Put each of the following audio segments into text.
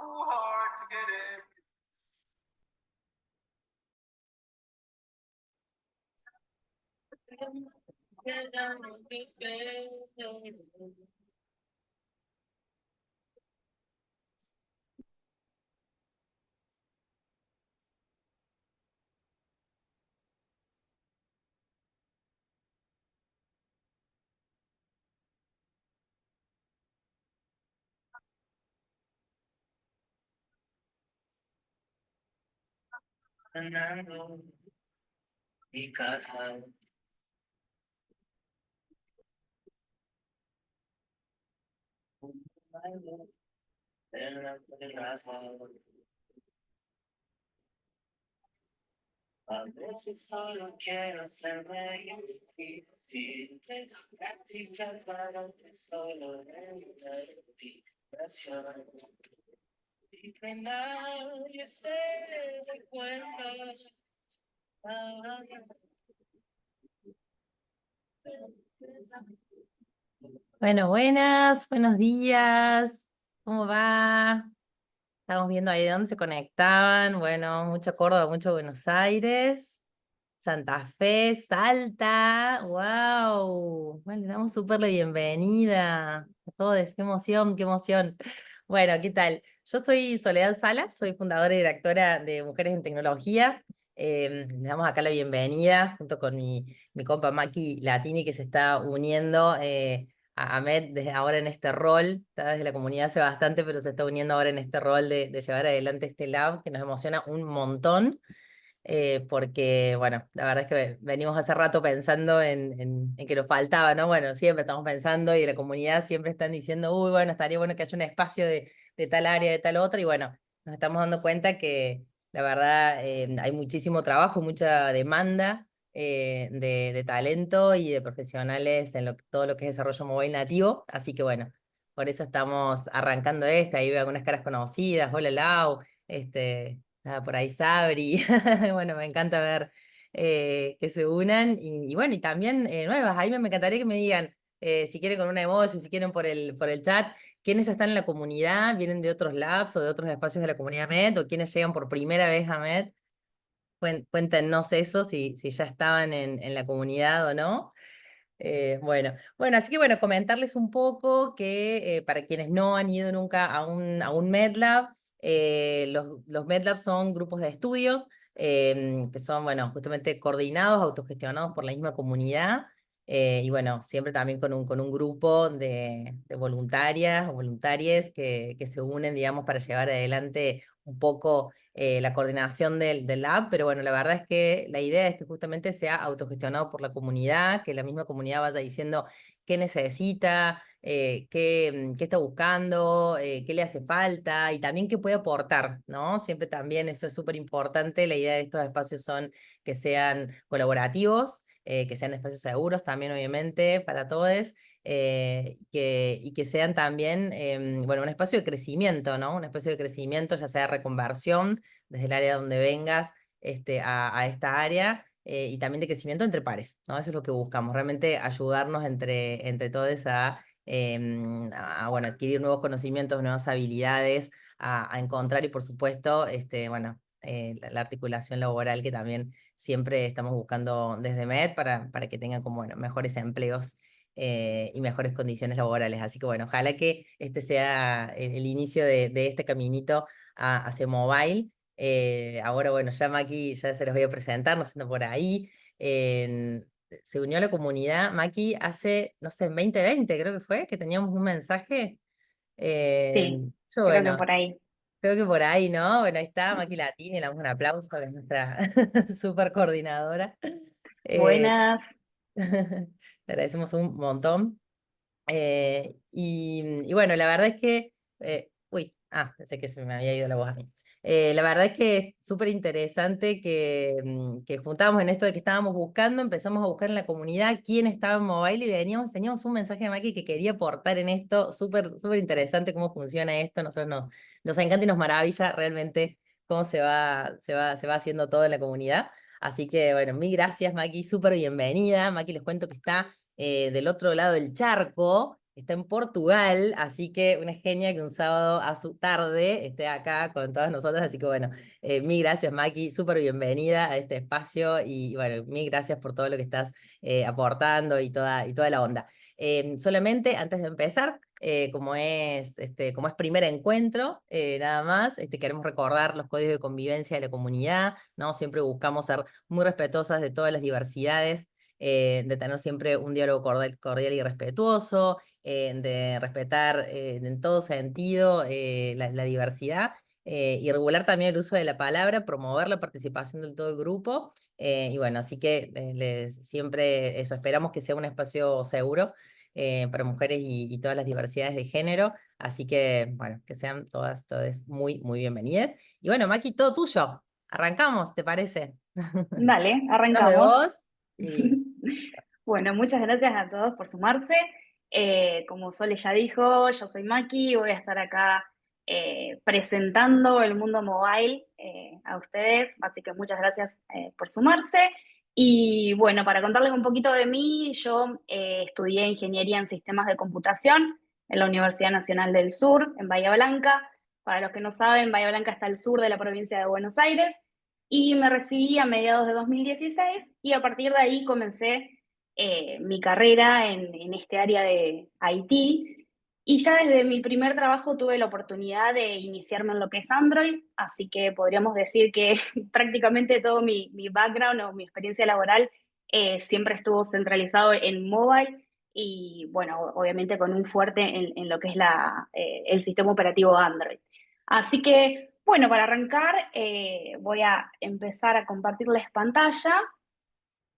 hard to get in. Fernando y casa. A veces solo quiero ser reír y decirte practicar para que solo ti gracias y que nadie se dé cuenta. Bueno, buenos días. ¿Cómo va? Estamos viendo ahí de dónde se conectaban. Bueno, mucho Córdoba, mucho Buenos Aires, Santa Fe, Salta. ¡Wow! Bueno, le damos súper la bienvenida a todos. ¡Qué emoción, qué emoción! Bueno, ¿qué tal? Yo soy Soledad Salas, soy fundadora y directora de Mujeres en Tecnología. Le damos acá la bienvenida junto con mi compa Maki Latini, que se está uniendo a Met desde ahora en este rol. Está desde la comunidad hace bastante, pero se está uniendo ahora en este rol de llevar adelante este lab, que nos emociona un montón. Porque, bueno, la verdad es que venimos hace rato pensando en que nos faltaba, ¿no? Bueno, siempre estamos pensando y de la comunidad siempre están diciendo, uy, bueno, estaría bueno que haya un espacio de tal área, de tal otra, y bueno, nos estamos dando cuenta que la verdad hay muchísimo trabajo, mucha demanda de talento y de profesionales en todo lo que es desarrollo móvil nativo, así que bueno, por eso estamos arrancando ahí veo algunas caras conocidas, hola Lau, por ahí Sabri, bueno, me encanta ver que se unan y bueno, y también nuevas, ahí me encantaría que me digan si quieren con una emoji, si quieren por el chat, quiénes ya están en la comunidad, vienen de otros labs o de otros espacios de la comunidad MED o quiénes llegan por primera vez a MED, cuéntenos eso, si ya estaban en la comunidad o no. Bueno, así que bueno, comentarles un poco que para quienes no han ido nunca a un MedLab, los MedLabs son grupos de estudio que son, bueno, justamente coordinados, autogestionados por la misma comunidad y bueno, siempre también con un grupo de voluntarias o voluntarias que se unen, digamos, para llevar adelante un poco la coordinación del lab, pero bueno, la verdad es que la idea es que justamente sea autogestionado por la comunidad, que la misma comunidad vaya diciendo qué necesita, qué está buscando, qué le hace falta y también qué puede aportar, ¿no? Siempre también eso es súper importante, la idea de estos espacios son que sean colaborativos, que sean espacios seguros también, obviamente, para todos. Y que sean también, bueno, un espacio de crecimiento, ¿no? Un espacio de crecimiento, ya sea reconversión desde el área donde vengas a esta área y también de crecimiento entre pares, ¿no? Eso es lo que buscamos, realmente ayudarnos entre todos bueno, adquirir nuevos conocimientos, nuevas habilidades, a encontrar y por supuesto, bueno, la articulación laboral que también siempre estamos buscando desde MED para que tengan como, bueno, mejores empleos y mejores condiciones laborales. Así que bueno, ojalá que este sea el inicio de este caminito hacia mobile. Ahora, bueno, ya Maki, ya se los voy a presentar, no sé, por ahí. En- Se unió a la comunidad Maki hace, no sé, en 2020 creo que fue, que teníamos un mensaje. Sí, Yo, creo que bueno, por ahí. creo que por ahí, ¿no? Bueno, ahí está Maki Latini, le damos un aplauso, que es nuestra super coordinadora. Eh, Buenas. Le agradecemos un montón. Y bueno, la verdad es que, pensé que se me había ido la voz a mí. La verdad es que es súper interesante que juntamos en esto de que estábamos buscando, empezamos a buscar en la comunidad quién estaba en mobile y teníamos un mensaje de Maki que quería aportar en esto, súper, súper interesante cómo funciona esto, nosotros nos encanta y nos maravilla realmente cómo se va haciendo todo en la comunidad. Así que bueno, mil gracias Maki, súper bienvenida. Maki les cuento que está del otro lado del charco, está en Portugal, así que una genia que un sábado a su tarde esté acá con todas nosotras, así que bueno, mil gracias Maki, súper bienvenida a este espacio y bueno, mil gracias por todo lo que estás aportando y toda la onda. Solamente antes de empezar, como es primer encuentro, nada más, queremos recordar los códigos de convivencia de la comunidad, ¿no? Siempre buscamos ser muy respetuosas de todas las diversidades, de tener siempre un diálogo cordial y respetuoso, de respetar en todo sentido la diversidad, y regular también el uso de la palabra, promover la participación de todo el grupo. Y bueno, así que siempre eso, esperamos que sea un espacio seguro para mujeres y todas las diversidades de género. Así que, bueno, que sean todas muy, muy bienvenidas. Y bueno, Maki, todo tuyo. Arrancamos, ¿te parece? Dale, Dame arrancamos. vos. Y Bueno, muchas gracias a todos por sumarse. Como Sole ya dijo, yo soy Maki, voy a estar acá presentando el mundo mobile a ustedes, así que muchas gracias por sumarse. Y bueno, para contarles un poquito de mí, yo estudié Ingeniería en Sistemas de Computación en la Universidad Nacional del Sur, en Bahía Blanca. Para los que no saben, Bahía Blanca está al sur de la provincia de Buenos Aires y me recibí a mediados de 2016 y a partir de ahí comencé mi carrera en este área de IT. Y ya desde mi primer trabajo tuve la oportunidad de iniciarme en lo que es Android, así que podríamos decir que prácticamente todo mi background o mi experiencia laboral siempre estuvo centralizado en mobile y bueno, obviamente con un fuerte en lo que es el sistema operativo Android. Así que, bueno, para arrancar voy a empezar a compartirles pantalla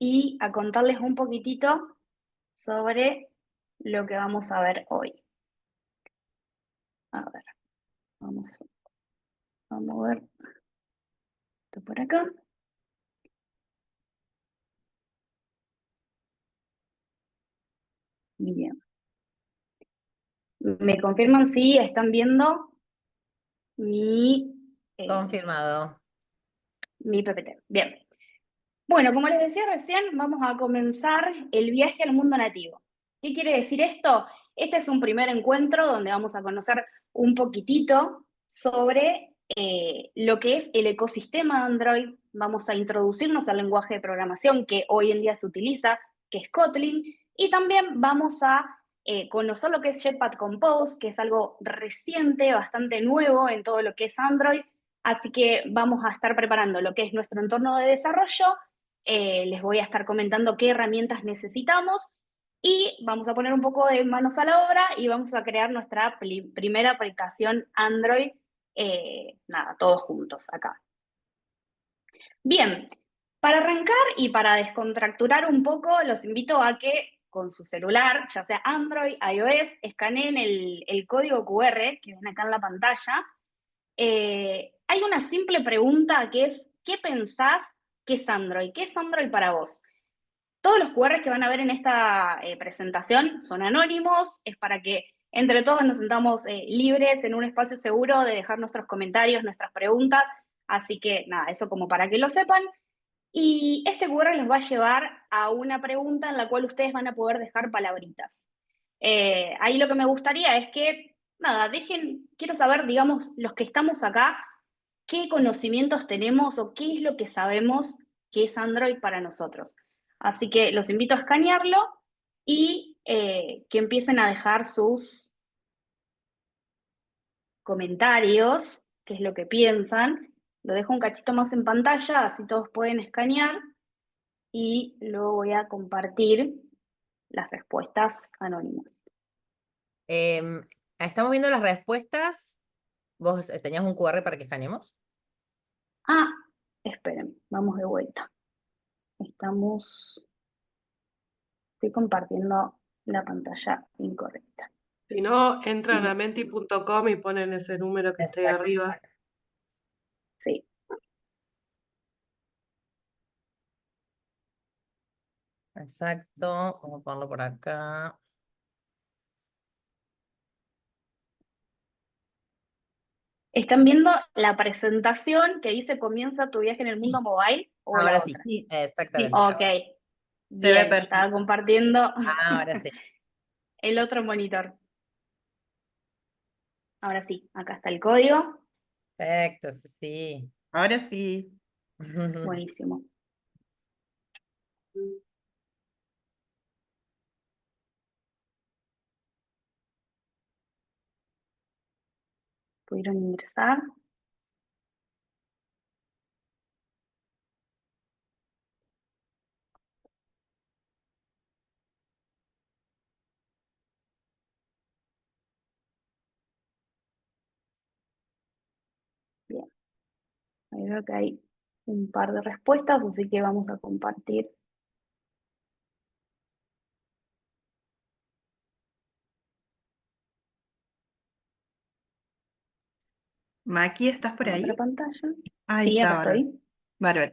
y a contarles un poquitito sobre lo que vamos a ver hoy. A ver, vamos a mover esto por acá. Bien. ¿Me confirman si están viendo mi, confirmado. mi PPT? Bien. Bueno, como les decía recién, vamos a comenzar el viaje al mundo nativo. ¿Qué quiere decir esto? Este es un primer encuentro donde vamos a conocer un poquitito sobre lo que es el ecosistema Android. Vamos a introducirnos al lenguaje de programación que hoy en día se utiliza, que es Kotlin, y también vamos a conocer lo que es Jetpack Compose, que es algo reciente, bastante nuevo en todo lo que es Android. Así que vamos a estar preparando lo que es nuestro entorno de desarrollo. Les voy a estar comentando qué herramientas necesitamos y vamos a poner un poco de manos a la obra y vamos a crear nuestra primera aplicación Android, nada, todos juntos acá. Bien, para arrancar y para descontracturar un poco, los invito a que con su celular, ya sea Android, iOS, escaneen el código QR que ven acá en la pantalla. Hay una simple pregunta que es, ¿qué pensás que es Android? ¿Qué es Android para vos? Todos los QRs que van a ver en esta presentación son anónimos, es para que entre todos nos sintamos libres en un espacio seguro de dejar nuestros comentarios, nuestras preguntas, así que nada, eso como para que lo sepan. Y este QR los va a llevar a una pregunta en la cual ustedes van a poder dejar palabritas. Ahí lo que me gustaría es que, nada, quiero saber, digamos, los que estamos acá, qué conocimientos tenemos o qué es lo que sabemos que es Android para nosotros. Así que los invito a escanearlo y que empiecen a dejar sus comentarios, qué es lo que piensan. Lo dejo un cachito más en pantalla, así todos pueden escanear y luego voy a compartir las respuestas anónimas. Estamos viendo las respuestas. ¿Vos tenías un QR para que escaneemos? Ah, esperen, vamos de vuelta. Estoy compartiendo la pantalla incorrecta. Si no, entran a menti.com y ponen ese número que está ahí Exacto. arriba. Sí. Exacto, vamos a ponerlo por acá. ¿Están viendo la presentación que dice comienza tu viaje en el mundo mobile o la Ahora sí, otra? Sí, exactamente. Ok, se ve bien, estaba perfecto. compartiendo. Ahora sí. el otro monitor. Ahora sí, acá está el código. Perfecto, sí, sí. Ahora sí. Buenísimo. ¿Pudieron ingresar? Bien. Ahí veo que hay un par de respuestas, así que vamos a compartir. Maki, ¿estás por La ahí? otra pantalla. Ahí Sí, está, acá bárbaro. estoy. Bárbaro.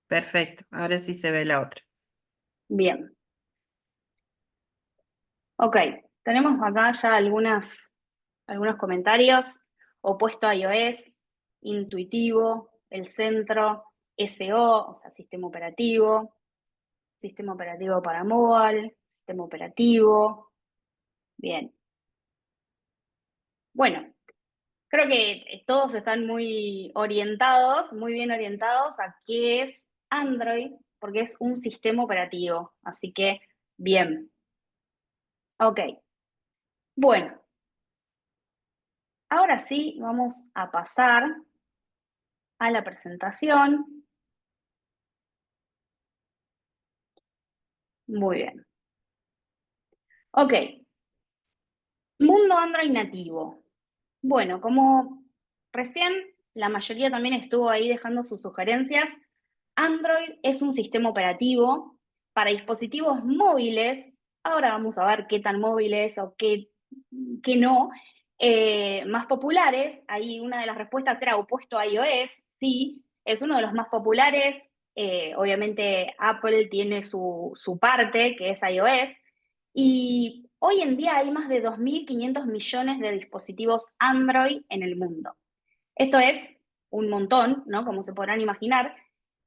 Perfecto, ahora sí se ve la otra. Bien. Ok, tenemos acá ya algunos comentarios. Opuesto a iOS, intuitivo, el centro, SO, o sea, sistema operativo para mobile, sistema operativo. Bien. Bueno, creo que todos están muy bien orientados a qué es Android, porque es un sistema operativo. Así que, bien. Ok. Bueno, ahora sí vamos a pasar a la presentación. Muy bien. Ok. Mundo Android nativo. Bueno, como recién la mayoría también estuvo ahí dejando sus sugerencias, Android es un sistema operativo para dispositivos móviles. Ahora vamos a ver qué tan móviles o qué no. Más populares, ahí una de las respuestas era opuesto a iOS, sí, es uno de los más populares. Obviamente Apple tiene su parte, que es iOS, y hoy en día hay más de 2.500 millones de dispositivos Android en el mundo. Esto es un montón, ¿no? Como se podrán imaginar.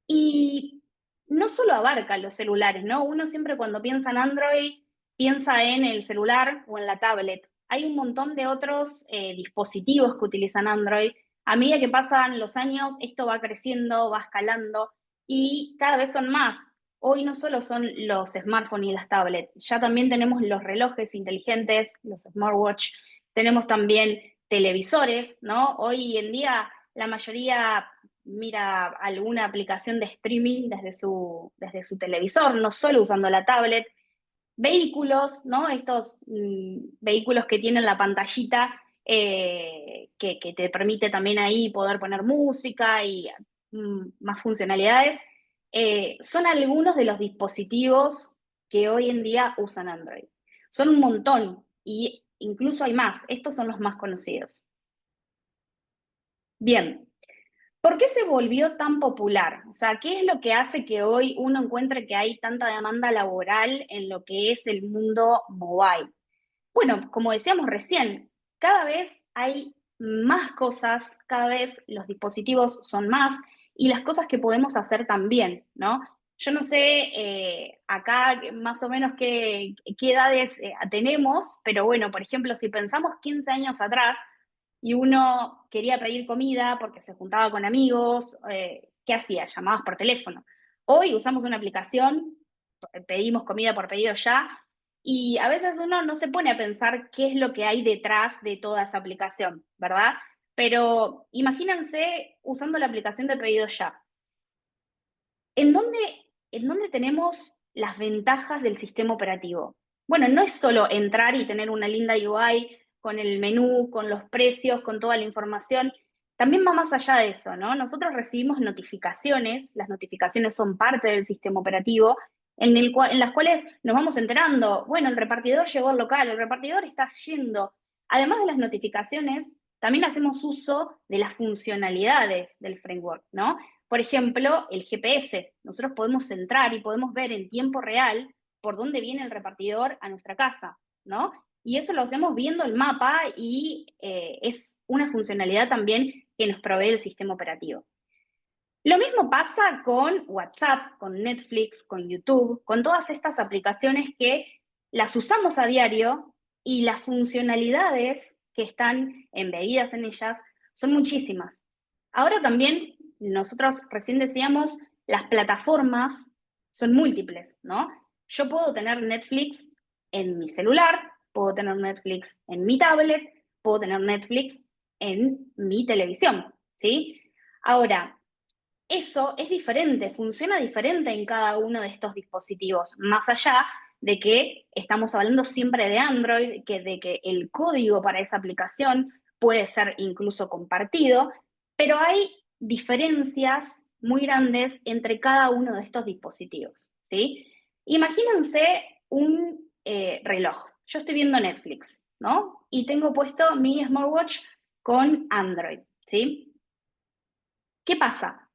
Y no solo abarca los celulares, ¿no? Uno siempre cuando piensa en Android piensa en el celular o en la tablet. Hay un montón de otros dispositivos que utilizan Android. A medida que pasan los años, esto va creciendo, va escalando y cada vez son más. Hoy no solo son los smartphones y las tablets, ya también tenemos los relojes inteligentes, los smartwatch, tenemos también televisores, ¿no? Hoy en día la mayoría mira alguna aplicación de streaming desde su televisor, no solo usando la tablet. Vehículos, ¿no? Estos vehículos que tienen la pantallita que te permite también ahí poder poner música y más funcionalidades, son algunos de los dispositivos que hoy en día usan Android. Son un montón y incluso hay más. Estos son los más conocidos. Bien, ¿por qué se volvió tan popular? O sea, ¿qué es lo que hace que hoy uno encuentre que hay tanta demanda laboral en lo que es el mundo mobile? Bueno, como decíamos recién, cada vez hay más cosas, cada vez los dispositivos son más y las cosas que podemos hacer también, ¿no? Yo no sé acá más o menos qué edades tenemos, pero bueno, por ejemplo, si pensamos 15 años atrás y uno quería pedir comida porque se juntaba con amigos, ¿qué hacía? Llamadas por teléfono. Hoy usamos una aplicación, pedimos comida por pedido ya, y a veces uno no se pone a pensar qué es lo que hay detrás de toda esa aplicación, ¿verdad? Pero imagínense usando la aplicación de pedido ya. ¿En dónde, en dónde tenemos las ventajas del sistema operativo? Bueno, no es solo entrar y tener una linda UI con el menú, con los precios, con toda la información. También va más allá de eso, ¿no? Nosotros recibimos notificaciones, las notificaciones son parte del sistema operativo, en las cuales nos vamos enterando, bueno, el repartidor llegó al local, el repartidor está yendo. Además de las notificaciones, también hacemos uso de las funcionalidades del framework, ¿no? Por ejemplo, el GPS. Nosotros podemos entrar y podemos ver en tiempo real por dónde viene el repartidor a nuestra casa, ¿no? Y eso lo hacemos viendo el mapa y es una funcionalidad también que nos provee el sistema operativo. Lo mismo pasa con WhatsApp, con Netflix, con YouTube, con todas estas aplicaciones que las usamos a diario y las funcionalidades que están embebidas en ellas son muchísimas. Ahora también, nosotros recién decíamos, las plataformas son múltiples, ¿no? Yo puedo tener Netflix en mi celular, puedo tener Netflix en mi tablet, puedo tener Netflix en mi televisión, ¿sí? Ahora, eso es diferente, funciona diferente en cada uno de estos dispositivos, más allá de que estamos hablando siempre de Android, de que el código para esa aplicación puede ser incluso compartido, pero hay diferencias muy grandes entre cada uno de estos dispositivos, ¿sí? Imagínense un reloj. Yo estoy viendo Netflix, ¿no? Y tengo puesto mi smartwatch con Android, ¿sí? ¿Qué pasa?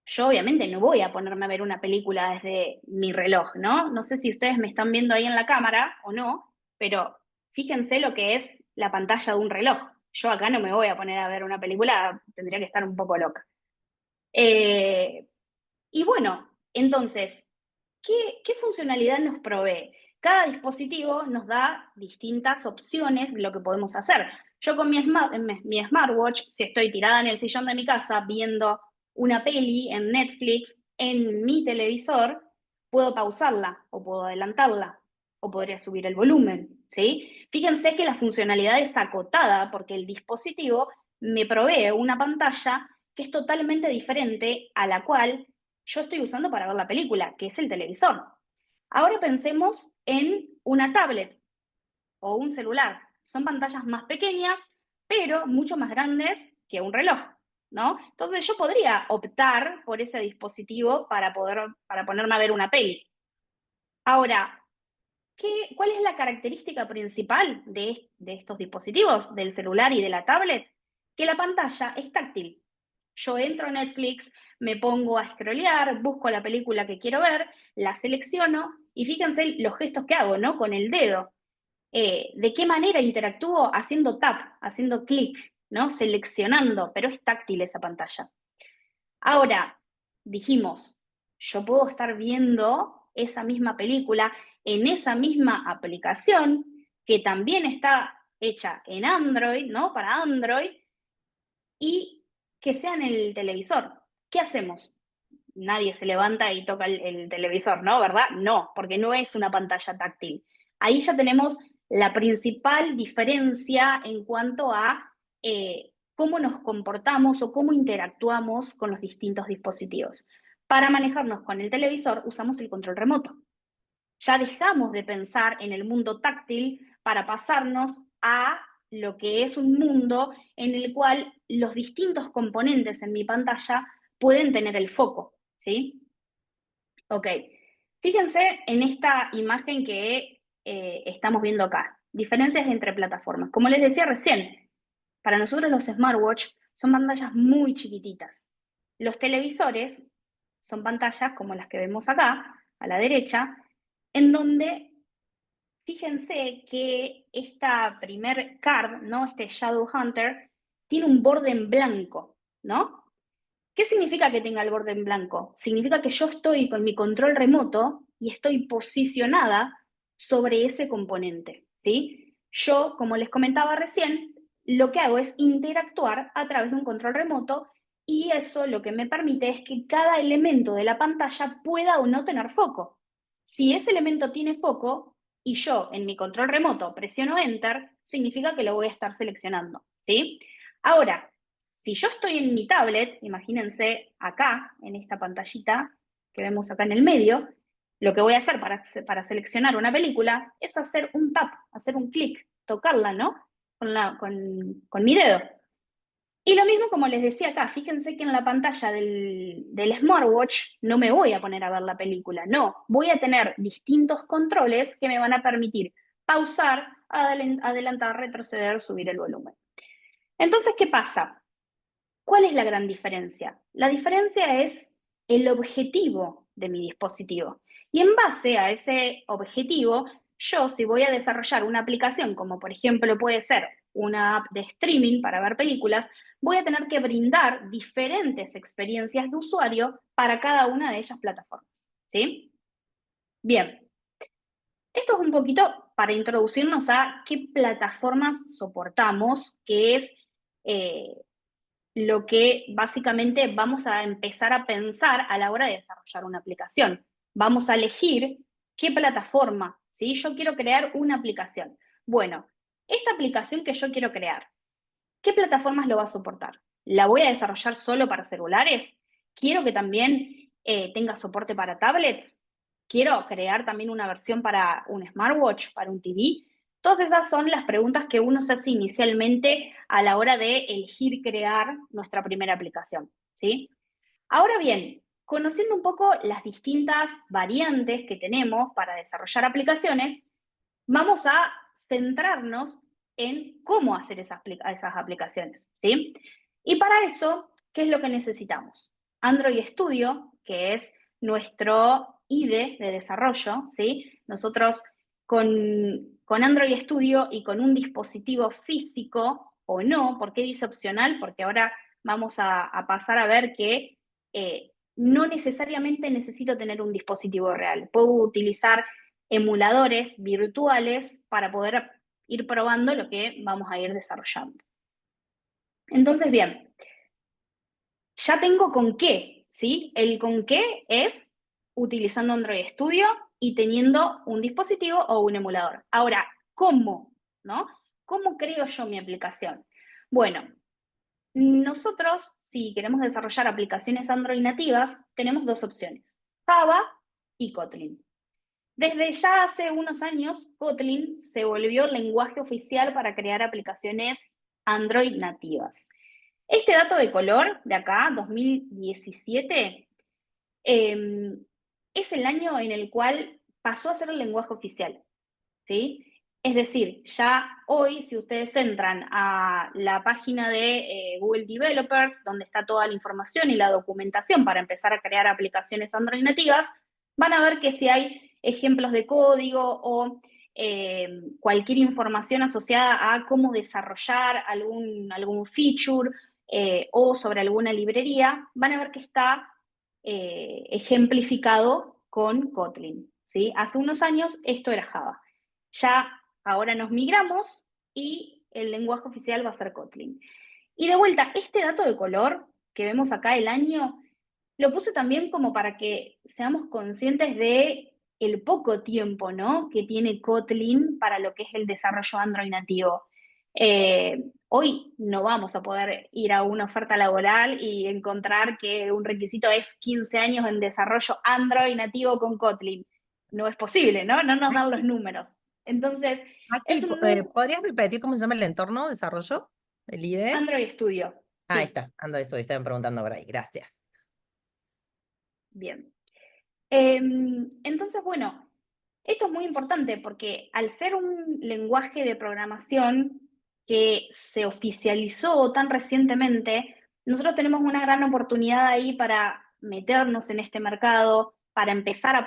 Yo obviamente no voy a ponerme a ver una película desde mi reloj, ¿no? No sé si ustedes me están viendo ahí en la cámara o no, pero fíjense lo que es la pantalla de un reloj. Yo acá no me voy a poner a ver una película, tendría que estar un poco loca. Eh, y bueno, entonces, ¿qué funcionalidad nos provee? Cada dispositivo nos da distintas opciones de lo que podemos hacer. Yo con mi smartwatch, si estoy tirada en el sillón de mi casa viendo una peli en Netflix, en mi televisor, puedo pausarla o puedo adelantarla o podría subir el volumen, ¿sí? Fíjense que la funcionalidad es acotada porque el dispositivo me provee una pantalla que es totalmente diferente a la cual yo estoy usando para ver la película, que es el televisor. Ahora pensemos en una tablet o un celular. Son pantallas más pequeñas, pero mucho más grandes que un reloj, ¿no? Entonces yo podría optar por ese dispositivo para ponerme a ver una peli. Ahora, ¿cuál es la característica principal de estos dispositivos, del celular y de la tablet? Que la pantalla es táctil. Yo entro a Netflix, me pongo a scrollear, busco la película que quiero ver, la selecciono y fíjense los gestos que hago, ¿no? Con el dedo. ¿De qué manera interactúo? Haciendo tap, haciendo clic, ¿no? Seleccionando, pero es táctil esa pantalla. Ahora, dijimos, yo puedo estar viendo esa misma película en esa misma aplicación que también está hecha en Android, ¿no? Para Android, y que sea en el televisor. ¿Qué hacemos? Nadie se levanta y toca el televisor, ¿no? ¿Verdad? No, porque no es una pantalla táctil. Ahí ya tenemos la principal diferencia en cuanto a cómo nos comportamos o cómo interactuamos con los distintos dispositivos. Para manejarnos con el televisor usamos el control remoto. Ya dejamos de pensar en el mundo táctil para pasarnos a lo que es un mundo en el cual los distintos componentes en mi pantalla pueden tener el foco, ¿sí? Ok, fíjense en esta imagen que estamos viendo acá. Diferencias entre plataformas. Como les decía recién, para nosotros los smartwatch son pantallas muy chiquititas. Los televisores son pantallas como las que vemos acá, a la derecha, en donde fíjense que esta primer card, ¿no? Este Shadow Hunter, tiene un borde en blanco, ¿no? ¿Qué significa que tenga el borde en blanco? Significa que yo estoy con mi control remoto y estoy posicionada sobre ese componente, ¿sí? Yo, como les comentaba recién, lo que hago es interactuar a través de un control remoto y eso lo que me permite es que cada elemento de la pantalla pueda o no tener foco. Si ese elemento tiene foco y yo en mi control remoto presiono Enter, significa que lo voy a estar seleccionando, ¿sí? Ahora, si yo estoy en mi tablet, imagínense acá, en esta pantallita que vemos acá en el medio, lo que voy a hacer para seleccionar una película es hacer un tap, hacer un clic, tocarla, ¿no? Con mi dedo. Y lo mismo como les decía acá, fíjense que en la pantalla del smartwatch no me voy a poner a ver la película, no, voy a tener distintos controles que me van a permitir pausar, adelantar, retroceder, subir el volumen. Entonces, ¿qué pasa? ¿Cuál es la gran diferencia? La diferencia es el objetivo de mi dispositivo. Y en base a ese objetivo, yo si voy a desarrollar una aplicación, como por ejemplo puede ser una app de streaming para ver películas, voy a tener que brindar diferentes experiencias de usuario para cada una de ellas plataformas, ¿sí? Bien, esto es un poquito para introducirnos a qué plataformas soportamos, que es eh, lo que básicamente vamos a empezar a pensar a la hora de desarrollar una aplicación. Vamos a elegir qué plataforma, ¿sí? Yo quiero crear una aplicación. Bueno, esta aplicación que yo quiero crear, ¿qué plataformas lo va a soportar? ¿La voy a desarrollar solo para celulares? ¿Quiero que también tenga soporte para tablets? ¿Quiero crear también una versión para un smartwatch, para un TV? Todas esas son las preguntas que uno se hace inicialmente a la hora de elegir crear nuestra primera aplicación, ¿sí? Ahora bien, conociendo un poco las distintas variantes que tenemos para desarrollar aplicaciones, vamos a centrarnos en cómo hacer esas aplicaciones, ¿sí? Y para eso, ¿qué es lo que necesitamos? Android Studio, que es nuestro IDE de desarrollo, ¿sí? Nosotros con Android Studio y con un dispositivo físico o no, ¿por qué dice opcional? Porque ahora vamos a pasar a ver que no necesariamente necesito tener un dispositivo real. Puedo utilizar emuladores virtuales para poder ir probando lo que vamos a ir desarrollando. Entonces, bien, ya tengo con qué, ¿sí? El con qué es utilizando Android Studio y teniendo un dispositivo o un emulador. Ahora, ¿cómo? ¿No? ¿Cómo creo yo mi aplicación? Bueno, nosotros, si queremos desarrollar aplicaciones Android nativas, tenemos dos opciones, Java y Kotlin. Desde ya hace unos años, Kotlin se volvió el lenguaje oficial para crear aplicaciones Android nativas. Este dato de color de acá, 2017, es el año en el cual pasó a ser el lenguaje oficial, ¿sí? Es decir, ya hoy, si ustedes entran a la página de Google Developers, donde está toda la información y la documentación para empezar a crear aplicaciones Android nativas, van a ver que si hay ejemplos de código o cualquier información asociada a cómo desarrollar algún feature o sobre alguna librería, van a ver que está ejemplificado con Kotlin, ¿sí? Hace unos años esto era Java. Ya ahora nos migramos y el lenguaje oficial va a ser Kotlin. Y de vuelta, este dato de color que vemos acá, el año, lo puse también como para que seamos conscientes de el poco tiempo, ¿no?, que tiene Kotlin para lo que es el desarrollo Android nativo. Hoy no vamos a poder ir a una oferta laboral y encontrar que un requisito es 15 años en desarrollo Android nativo con Kotlin. No es posible, ¿no? No nos dan los números. Entonces, Aquí, es un ¿podrías repetir cómo se llama el entorno de desarrollo? ¿El IDE? Android Studio, Ahí sí, está, ando esto, estaban preguntando por ahí, gracias. bien. Entonces, bueno, esto es muy importante porque al ser un lenguaje de programación que se oficializó tan recientemente, nosotros tenemos una gran oportunidad ahí para meternos en este mercado, para empezar a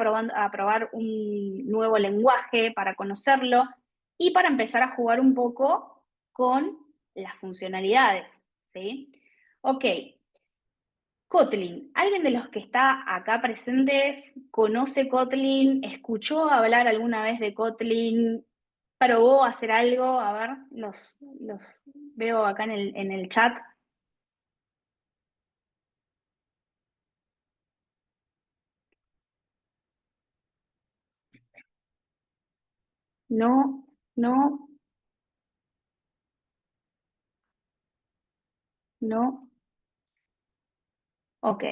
probar un nuevo lenguaje, para conocerlo y para empezar a jugar un poco con las funcionalidades, ¿sí? Ok, Kotlin. ¿Alguien de los que está acá presentes conoce Kotlin? ¿Escuchó hablar alguna vez de Kotlin? ¿Probó hacer algo? A ver, los veo acá en el chat. No, no, no. Ok.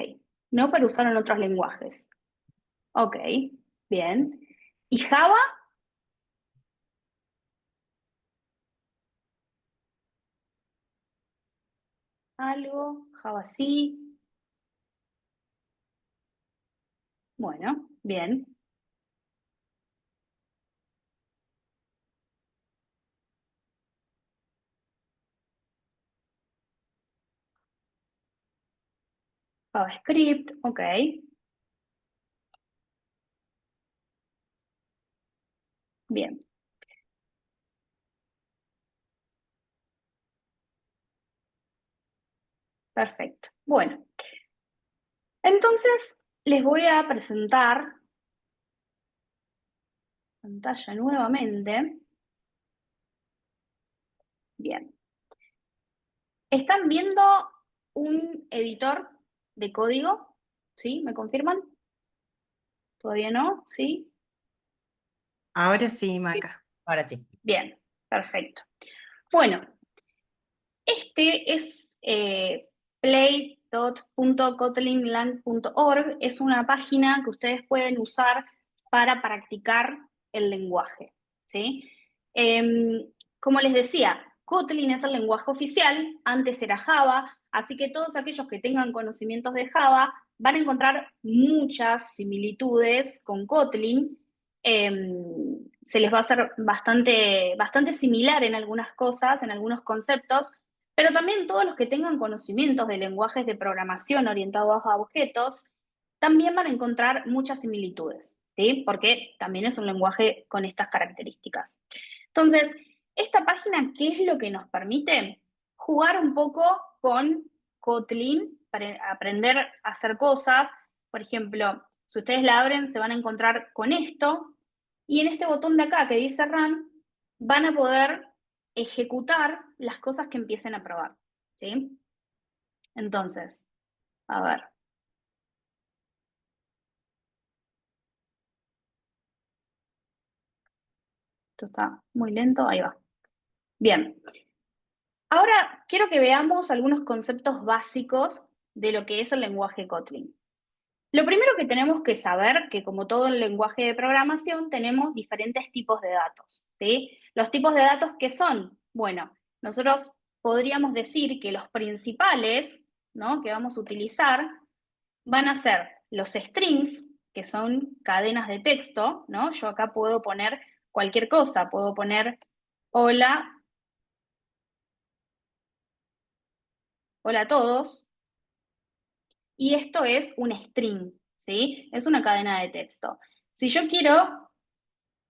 No, pero usaron otros lenguajes. Ok, bien. ¿Y Java? Algo. Java sí. Bueno, bien. JavaScript, ok. Bien. Perfecto. Bueno, entonces les voy a presentar pantalla nuevamente. Bien. ¿Están viendo un editor de código? ¿Sí? ¿Me confirman? ¿Todavía no? ¿Sí? Ahora sí, Maca. Ahora sí. Bien, perfecto. Bueno, este es play.kotlinlang.org, es una página que ustedes pueden usar para practicar el lenguaje, ¿sí? Como les decía, Kotlin es el lenguaje oficial, antes era Java, así que todos aquellos que tengan conocimientos de Java van a encontrar muchas similitudes con Kotlin. Se les va a hacer bastante similar en algunas cosas, en algunos conceptos, pero también todos los que tengan conocimientos de lenguajes de programación orientados a objetos, también van a encontrar muchas similitudes, ¿sí? Porque también es un lenguaje con estas características. Entonces, esta página, ¿qué es lo que nos permite? Jugar un poco con Kotlin para aprender a hacer cosas. Por ejemplo, si ustedes la abren, se van a encontrar con esto, y en este botón de acá que dice Run, van a poder ejecutar las cosas que empiecen a probar, ¿sí? Entonces, a ver. Esto está muy lento, ahí va. Bien. Ahora quiero que veamos algunos conceptos básicos de lo que es el lenguaje Kotlin. Lo primero que tenemos que saber, que como todo el lenguaje de programación, tenemos diferentes tipos de datos, ¿sí? Los tipos de datos, ¿qué son? Bueno, nosotros podríamos decir que los principales, ¿no?, que vamos a utilizar van a ser los strings, que son cadenas de texto, ¿no? Yo acá puedo poner cualquier cosa, puedo poner hola, hola a todos, y esto es un string, ¿sí? Es una cadena de texto. Si yo quiero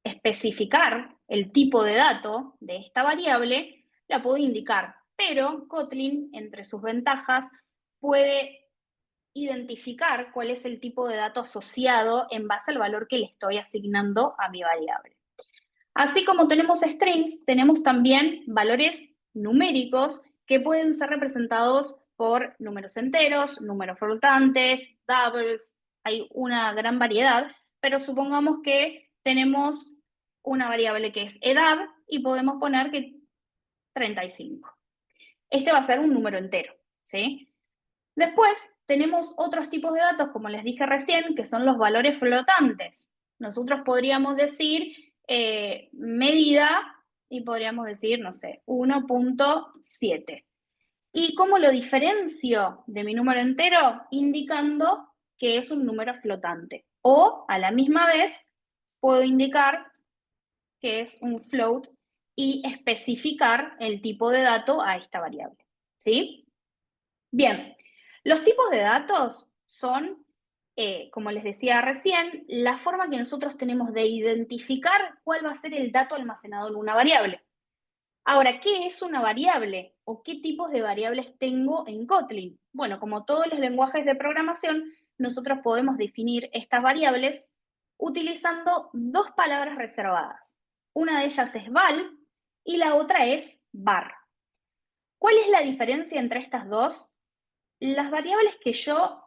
especificar el tipo de dato de esta variable, la puedo indicar, pero Kotlin, entre sus ventajas, puede identificar cuál es el tipo de dato asociado en base al valor que le estoy asignando a mi variable. Así como tenemos strings, tenemos también valores numéricos que pueden ser representados por números enteros, números flotantes, doubles, hay una gran variedad, pero supongamos que tenemos una variable que es edad y podemos poner que 35. Este va a ser un número entero, ¿sí? Después tenemos otros tipos de datos, como les dije recién, que son los valores flotantes. Nosotros podríamos decir medida y podríamos decir, no sé, 1.7. ¿Y cómo lo diferencio de mi número entero? Indicando que es un número flotante. O a la misma vez puedo indicar que es un float y especificar el tipo de dato a esta variable. ¿Sí? Bien, los tipos de datos son, como les decía recién, la forma que nosotros tenemos de identificar cuál va a ser el dato almacenado en una variable. Ahora, ¿qué es una variable? ¿O qué tipos de variables tengo en Kotlin? Bueno, como todos los lenguajes de programación, nosotros podemos definir estas variables utilizando dos palabras reservadas. Una de ellas es val y la otra es var. ¿Cuál es la diferencia entre estas dos? Las variables que yo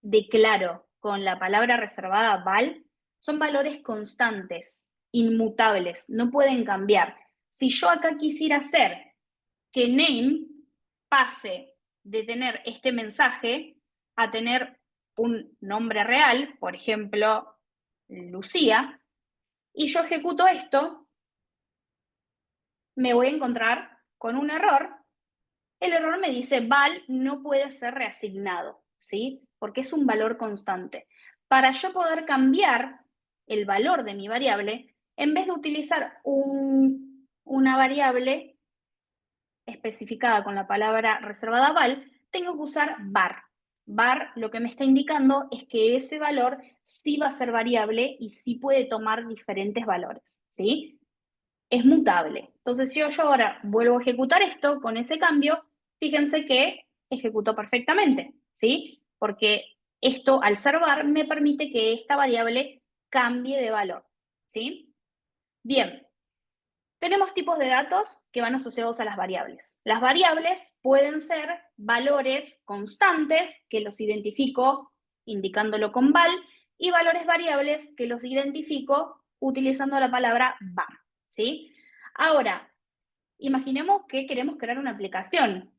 declaro con la palabra reservada val son valores constantes, inmutables, no pueden cambiar. Si yo acá quisiera hacer que name pase de tener este mensaje a tener un nombre real, por ejemplo, Lucía, y yo ejecuto esto, me voy a encontrar con un error. El error me dice val no puede ser reasignado, ¿sí? Porque es un valor constante. Para yo poder cambiar el valor de mi variable, en vez de utilizar una variable especificada con la palabra reservada val, tengo que usar var. Var lo que me está indicando es que ese valor sí va a ser variable y sí puede tomar diferentes valores, ¿sí? es mutable. Entonces, si yo ahora vuelvo a ejecutar esto con ese cambio, fíjense que ejecutó perfectamente, ¿sí? Porque esto, al ser var, me permite que esta variable cambie de valor, ¿sí? Bien, tenemos tipos de datos que van asociados a las variables. Las variables pueden ser valores constantes, que los identifico indicándolo con val, y valores variables que los identifico utilizando la palabra var, ¿sí? Ahora, imaginemos que queremos crear una aplicación.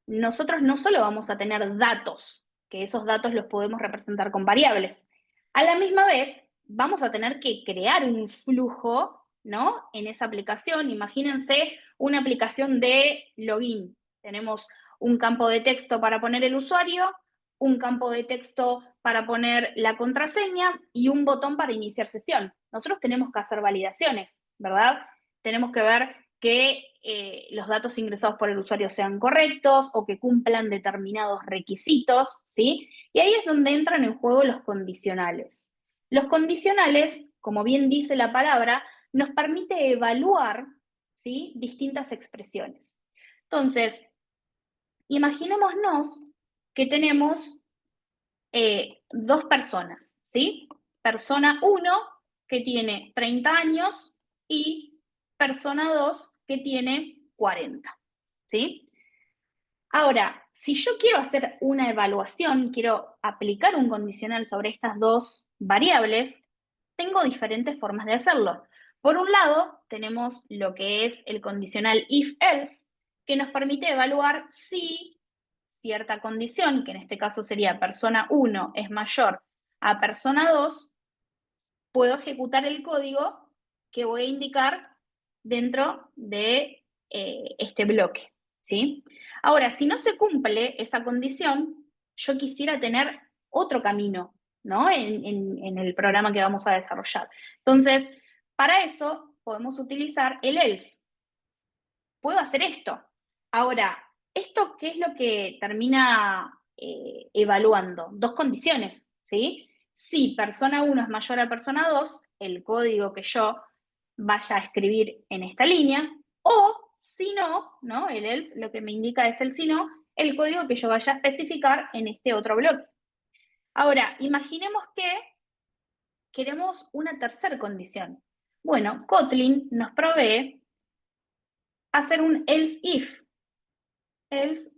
Nosotros no solo vamos a tener datos, que esos datos los podemos representar con variables. A la misma vez, vamos a tener que crear un flujo, ¿no? En esa aplicación. Imagínense una aplicación de login. Tenemos un campo de texto para poner el usuario, un campo de texto para poner la contraseña y un botón para iniciar sesión. Nosotros tenemos que hacer validaciones, ¿verdad? Tenemos que ver que los datos ingresados por el usuario sean correctos o que cumplan determinados requisitos, ¿sí? Y ahí es donde entran en juego los condicionales. Los condicionales, como bien dice la palabra, nos permite evaluar, ¿sí? Distintas expresiones. Entonces, imaginémonos que tenemos dos personas, ¿sí? Persona 1 que tiene 30 años y persona 2 que tiene 40, ¿sí? Ahora, si yo quiero hacer una evaluación, quiero aplicar un condicional sobre estas dos variables, tengo diferentes formas de hacerlo. Por un lado, tenemos lo que es el condicional if-else, que nos permite evaluar si cierta condición, que en este caso sería persona 1 es mayor a persona 2, puedo ejecutar el código que voy a indicar dentro de este bloque, ¿sí? Ahora, si no se cumple esa condición, yo quisiera tener otro camino, ¿no? En el programa que vamos a desarrollar. Entonces, para eso podemos utilizar el else. Puedo hacer esto. Ahora, ¿esto qué es lo que termina evaluando? Dos condiciones, ¿sí? Si persona 1 es mayor a persona 2, el código que yo vaya a escribir en esta línea, o si no, ¿no? El else lo que me indica es el si no, el código que yo vaya a especificar en este otro bloque. Ahora, imaginemos que queremos una tercera condición. Bueno, Kotlin nos provee hacer un else if. Else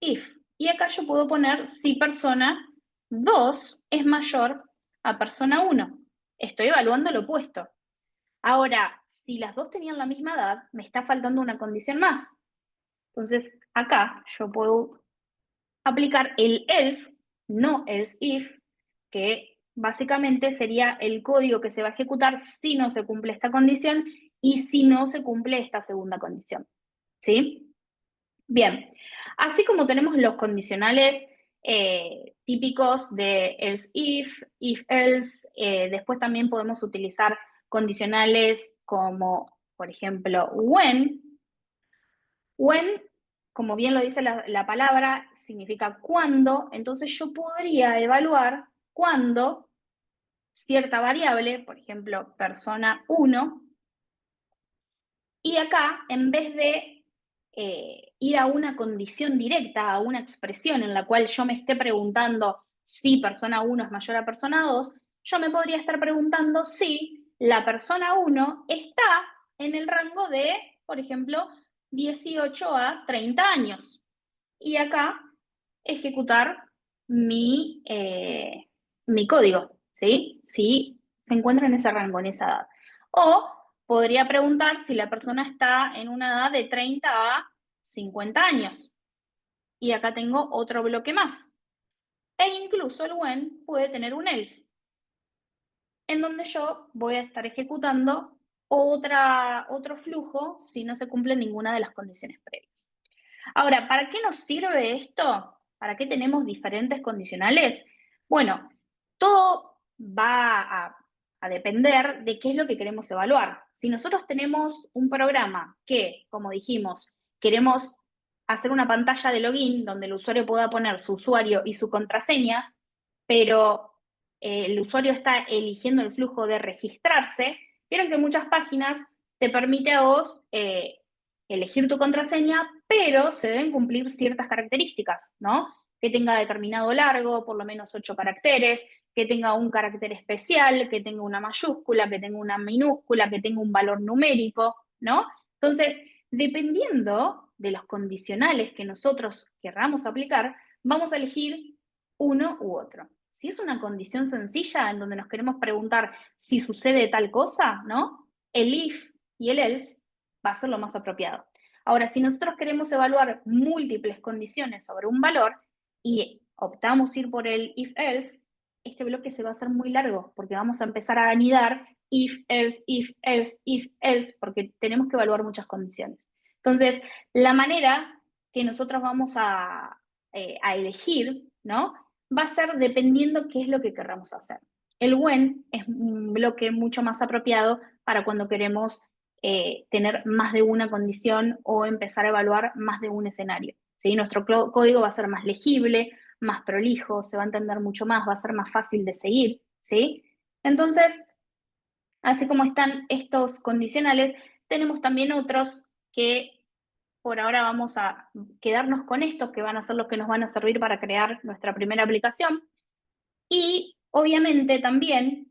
if. Y acá yo puedo poner si persona 2 es mayor a persona 1. Estoy evaluando lo opuesto. Ahora, si las dos tenían la misma edad, me está faltando una condición más. Entonces, acá yo puedo aplicar el else, no else if, que básicamente sería el código que se va a ejecutar si no se cumple esta condición y si no se cumple esta segunda condición. ¿Sí? Bien, así como tenemos los condicionales típicos de else if else, después también podemos utilizar condicionales como, por ejemplo, when. When, como bien lo dice la palabra, significa cuando, entonces yo podría evaluar cuando cierta variable, por ejemplo, persona 1, y acá, en vez de ir a una condición directa, a una expresión en la cual yo me esté preguntando si persona 1 es mayor a persona 2, yo me podría estar preguntando si la persona 1 está en el rango de, por ejemplo, 18 a 30 años. Y acá ejecutar mi código, ¿sí? Si se encuentra en ese rango, en esa edad. O podría preguntar si la persona está en una edad de 30 a 50 años. Y acá tengo otro bloque más. E incluso el when puede tener un else, en donde yo voy a estar ejecutando otro flujo si no se cumple ninguna de las condiciones previas. Ahora, ¿para qué nos sirve esto? ¿Para qué tenemos diferentes condicionales? Bueno, todo va a depender de qué es lo que queremos evaluar. Si nosotros tenemos un programa que, como dijimos, queremos hacer una pantalla de login donde el usuario pueda poner su usuario y su contraseña, pero el usuario está eligiendo el flujo de registrarse, vieron que muchas páginas te permite a vos elegir tu contraseña, pero se deben cumplir ciertas características, ¿no? Que tenga determinado largo, por lo menos 8 caracteres, que tenga un carácter especial, que tenga una mayúscula, que tenga una minúscula, que tenga un valor numérico, ¿no? Entonces, dependiendo de los condicionales que nosotros querramos aplicar, vamos a elegir uno u otro. Si es una condición sencilla en donde nos queremos preguntar si sucede tal cosa, ¿no? El if y el else va a ser lo más apropiado. Ahora, si nosotros queremos evaluar múltiples condiciones sobre un valor y optamos ir por el if else, este bloque se va a hacer muy largo porque vamos a empezar a anidar if else, if else, if else, porque tenemos que evaluar muchas condiciones. Entonces, la manera que nosotros vamos a elegir, ¿no? Va a ser dependiendo qué es lo que querramos hacer. El when es un bloque mucho más apropiado para cuando queremos tener más de una condición o empezar a evaluar más de un escenario, ¿sí? Nuestro código va a ser más legible, más prolijo, se va a entender mucho más, va a ser más fácil de seguir, ¿sí? Entonces, así como están estos condicionales, tenemos también otros que por ahora vamos a quedarnos con estos que van a ser los que nos van a servir para crear nuestra primera aplicación. Y obviamente también,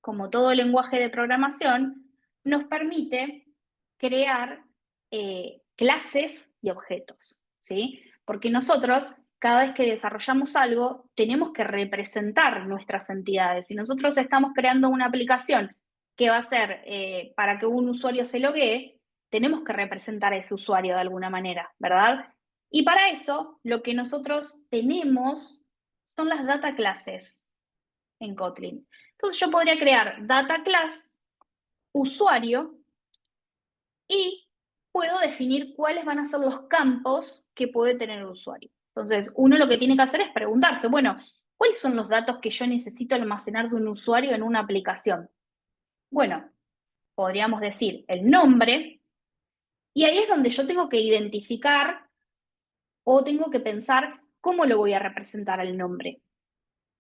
como todo lenguaje de programación, nos permite crear clases y objetos, ¿sí? Porque nosotros, cada vez que desarrollamos algo, tenemos que representar nuestras entidades. Si nosotros estamos creando una aplicación que va a ser para que un usuario se loguee, tenemos que representar a ese usuario de alguna manera, ¿verdad? Y para eso, lo que nosotros tenemos son las data classes en Kotlin. Entonces yo podría crear data class usuario y puedo definir cuáles van a ser los campos que puede tener el usuario. Entonces, uno lo que tiene que hacer es preguntarse, bueno, ¿cuáles son los datos que yo necesito almacenar de un usuario en una aplicación? Bueno, podríamos decir el nombre, y ahí es donde yo tengo que identificar o tengo que pensar cómo lo voy a representar al nombre.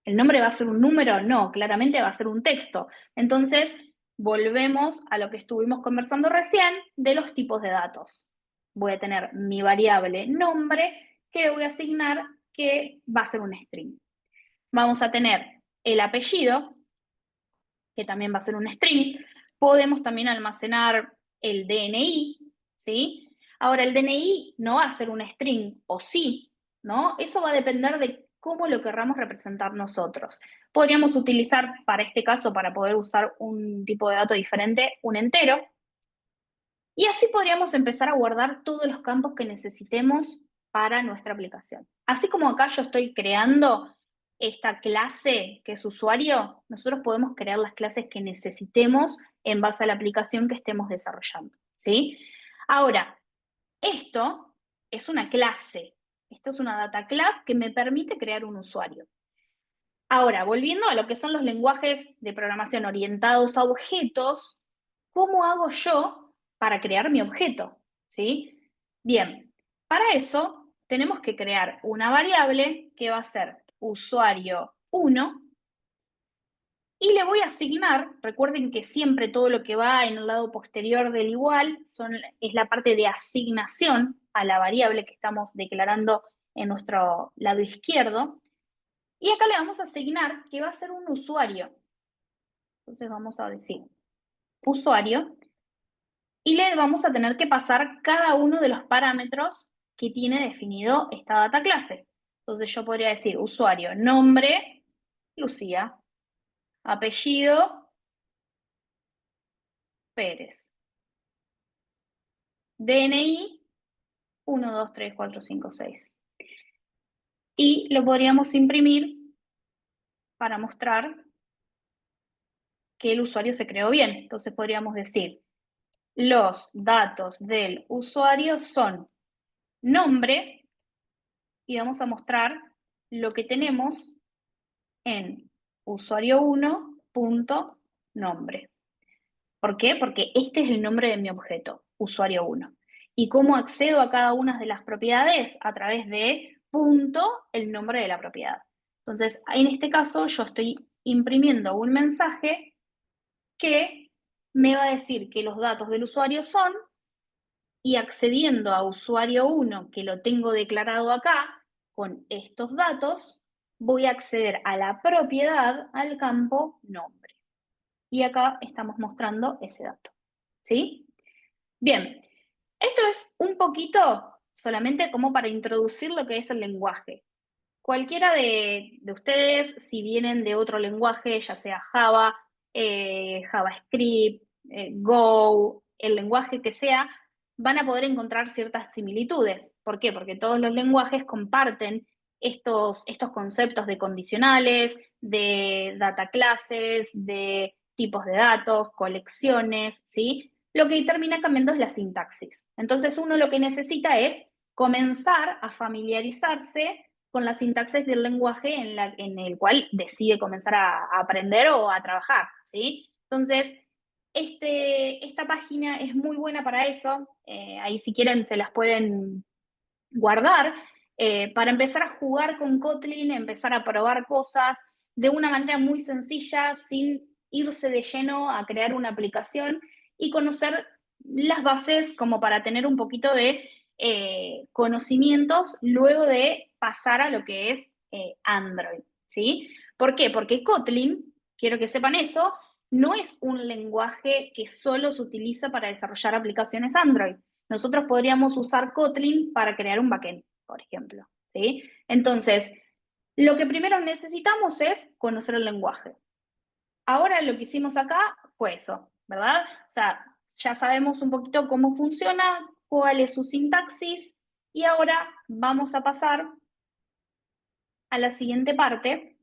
¿El nombre va a ser un número? No, claramente va a ser un texto. Entonces, volvemos a lo que estuvimos conversando recién de los tipos de datos. Voy a tener mi variable nombre que le voy a asignar que va a ser un string. Vamos a tener el apellido, que también va a ser un string. Podemos también almacenar el DNI, ¿sí? Ahora, el DNI no va a ser un string, o sí, ¿no? Eso va a depender de cómo lo querramos representar nosotros. Podríamos utilizar, para este caso, para poder usar un tipo de dato diferente, un entero. Y así podríamos empezar a guardar todos los campos que necesitemos para nuestra aplicación. Así como acá yo estoy creando esta clase que es usuario, nosotros podemos crear las clases que necesitemos en base a la aplicación que estemos desarrollando, ¿sí? Ahora, esto es una clase, esto es una data class que me permite crear un usuario. Ahora, volviendo a lo que son los lenguajes de programación orientados a objetos, ¿cómo hago yo para crear mi objeto? ¿Sí? Bien, para eso tenemos que crear una variable que va a ser usuario1 y le voy a asignar, recuerden que siempre todo lo que va en el lado posterior del igual es la parte de asignación a la variable que estamos declarando en nuestro lado izquierdo. Y acá le vamos a asignar que va a ser un usuario. Entonces vamos a decir usuario y le vamos a tener que pasar cada uno de los parámetros que tiene definido esta data clase. Entonces yo podría decir usuario, nombre, Lucía, apellido, Pérez, DNI, 1, 2, 3, 4, 5, 6. Y lo podríamos imprimir para mostrar que el usuario se creó bien. Entonces podríamos decir, los datos del usuario son nombre y vamos a mostrar lo que tenemos en usuario1.nombre. ¿Por qué? Porque este es el nombre de mi objeto, usuario1. ¿Y cómo accedo a cada una de las propiedades? A través de punto, el nombre de la propiedad. Entonces, en este caso, yo estoy imprimiendo un mensaje que me va a decir que los datos del usuario son, y accediendo a usuario 1, que lo tengo declarado acá, con estos datos, voy a acceder a la propiedad, al campo nombre. Y acá estamos mostrando ese dato, ¿sí? Bien, esto es un poquito solamente como para introducir lo que es el lenguaje. Cualquiera de ustedes, si vienen de otro lenguaje, ya sea Java, JavaScript, Go, el lenguaje que sea, van a poder encontrar ciertas similitudes. ¿Por qué? Porque todos los lenguajes comparten estos conceptos de condicionales, de data classes, de tipos de datos, colecciones, ¿sí? Lo que termina cambiando es la sintaxis. Entonces uno lo que necesita es comenzar a familiarizarse con la sintaxis del lenguaje en el cual decide comenzar a aprender o a trabajar, ¿sí? Entonces, esta página es muy buena para eso. Ahí si quieren se las pueden guardar, para empezar a jugar con Kotlin, empezar a probar cosas de una manera muy sencilla, sin irse de lleno a crear una aplicación y conocer las bases como para tener un poquito de conocimientos luego de pasar a lo que es Android, ¿sí? ¿Por qué? Porque Kotlin, quiero que sepan eso, no es un lenguaje que solo se utiliza para desarrollar aplicaciones Android. Nosotros podríamos usar Kotlin para crear un backend, por ejemplo, ¿sí? Entonces, lo que primero necesitamos es conocer el lenguaje. Ahora lo que hicimos acá fue eso, ¿verdad? O sea, ya sabemos un poquito cómo funciona, cuál es su sintaxis, y ahora vamos a pasar a la siguiente parte.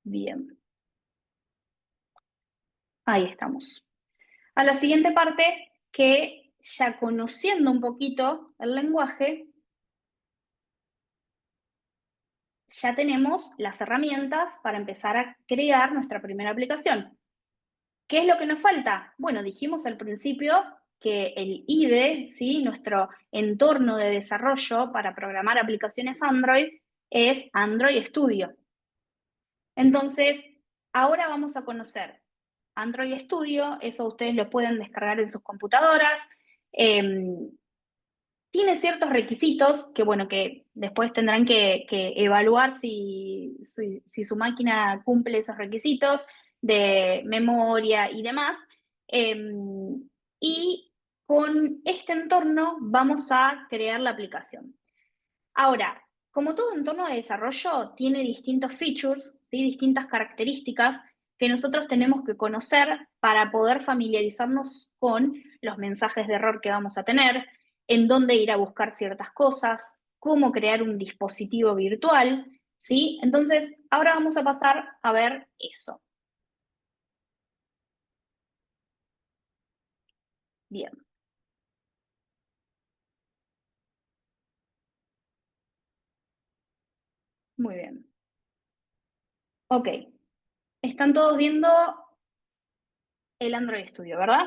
Bien. Ahí estamos. A la siguiente parte, que ya conociendo un poquito el lenguaje, ya tenemos las herramientas para empezar a crear nuestra primera aplicación. ¿Qué es lo que nos falta? Bueno, dijimos al principio que el IDE, ¿sí? Nuestro entorno de desarrollo para programar aplicaciones Android, es Android Studio. Entonces, ahora vamos a conocer Android Studio, eso ustedes lo pueden descargar en sus computadoras. Tiene ciertos requisitos que, bueno, que después tendrán que evaluar si su máquina cumple esos requisitos de memoria y demás. Y con este entorno vamos a crear la aplicación. Ahora, como todo entorno de desarrollo tiene distintos features, ¿sí? Distintas características que nosotros tenemos que conocer para poder familiarizarnos con los mensajes de error que vamos a tener, en dónde ir a buscar ciertas cosas, cómo crear un dispositivo virtual, ¿sí? Entonces, ahora vamos a pasar a ver eso. Bien. Muy bien. Ok. Están todos viendo el Android Studio, ¿verdad?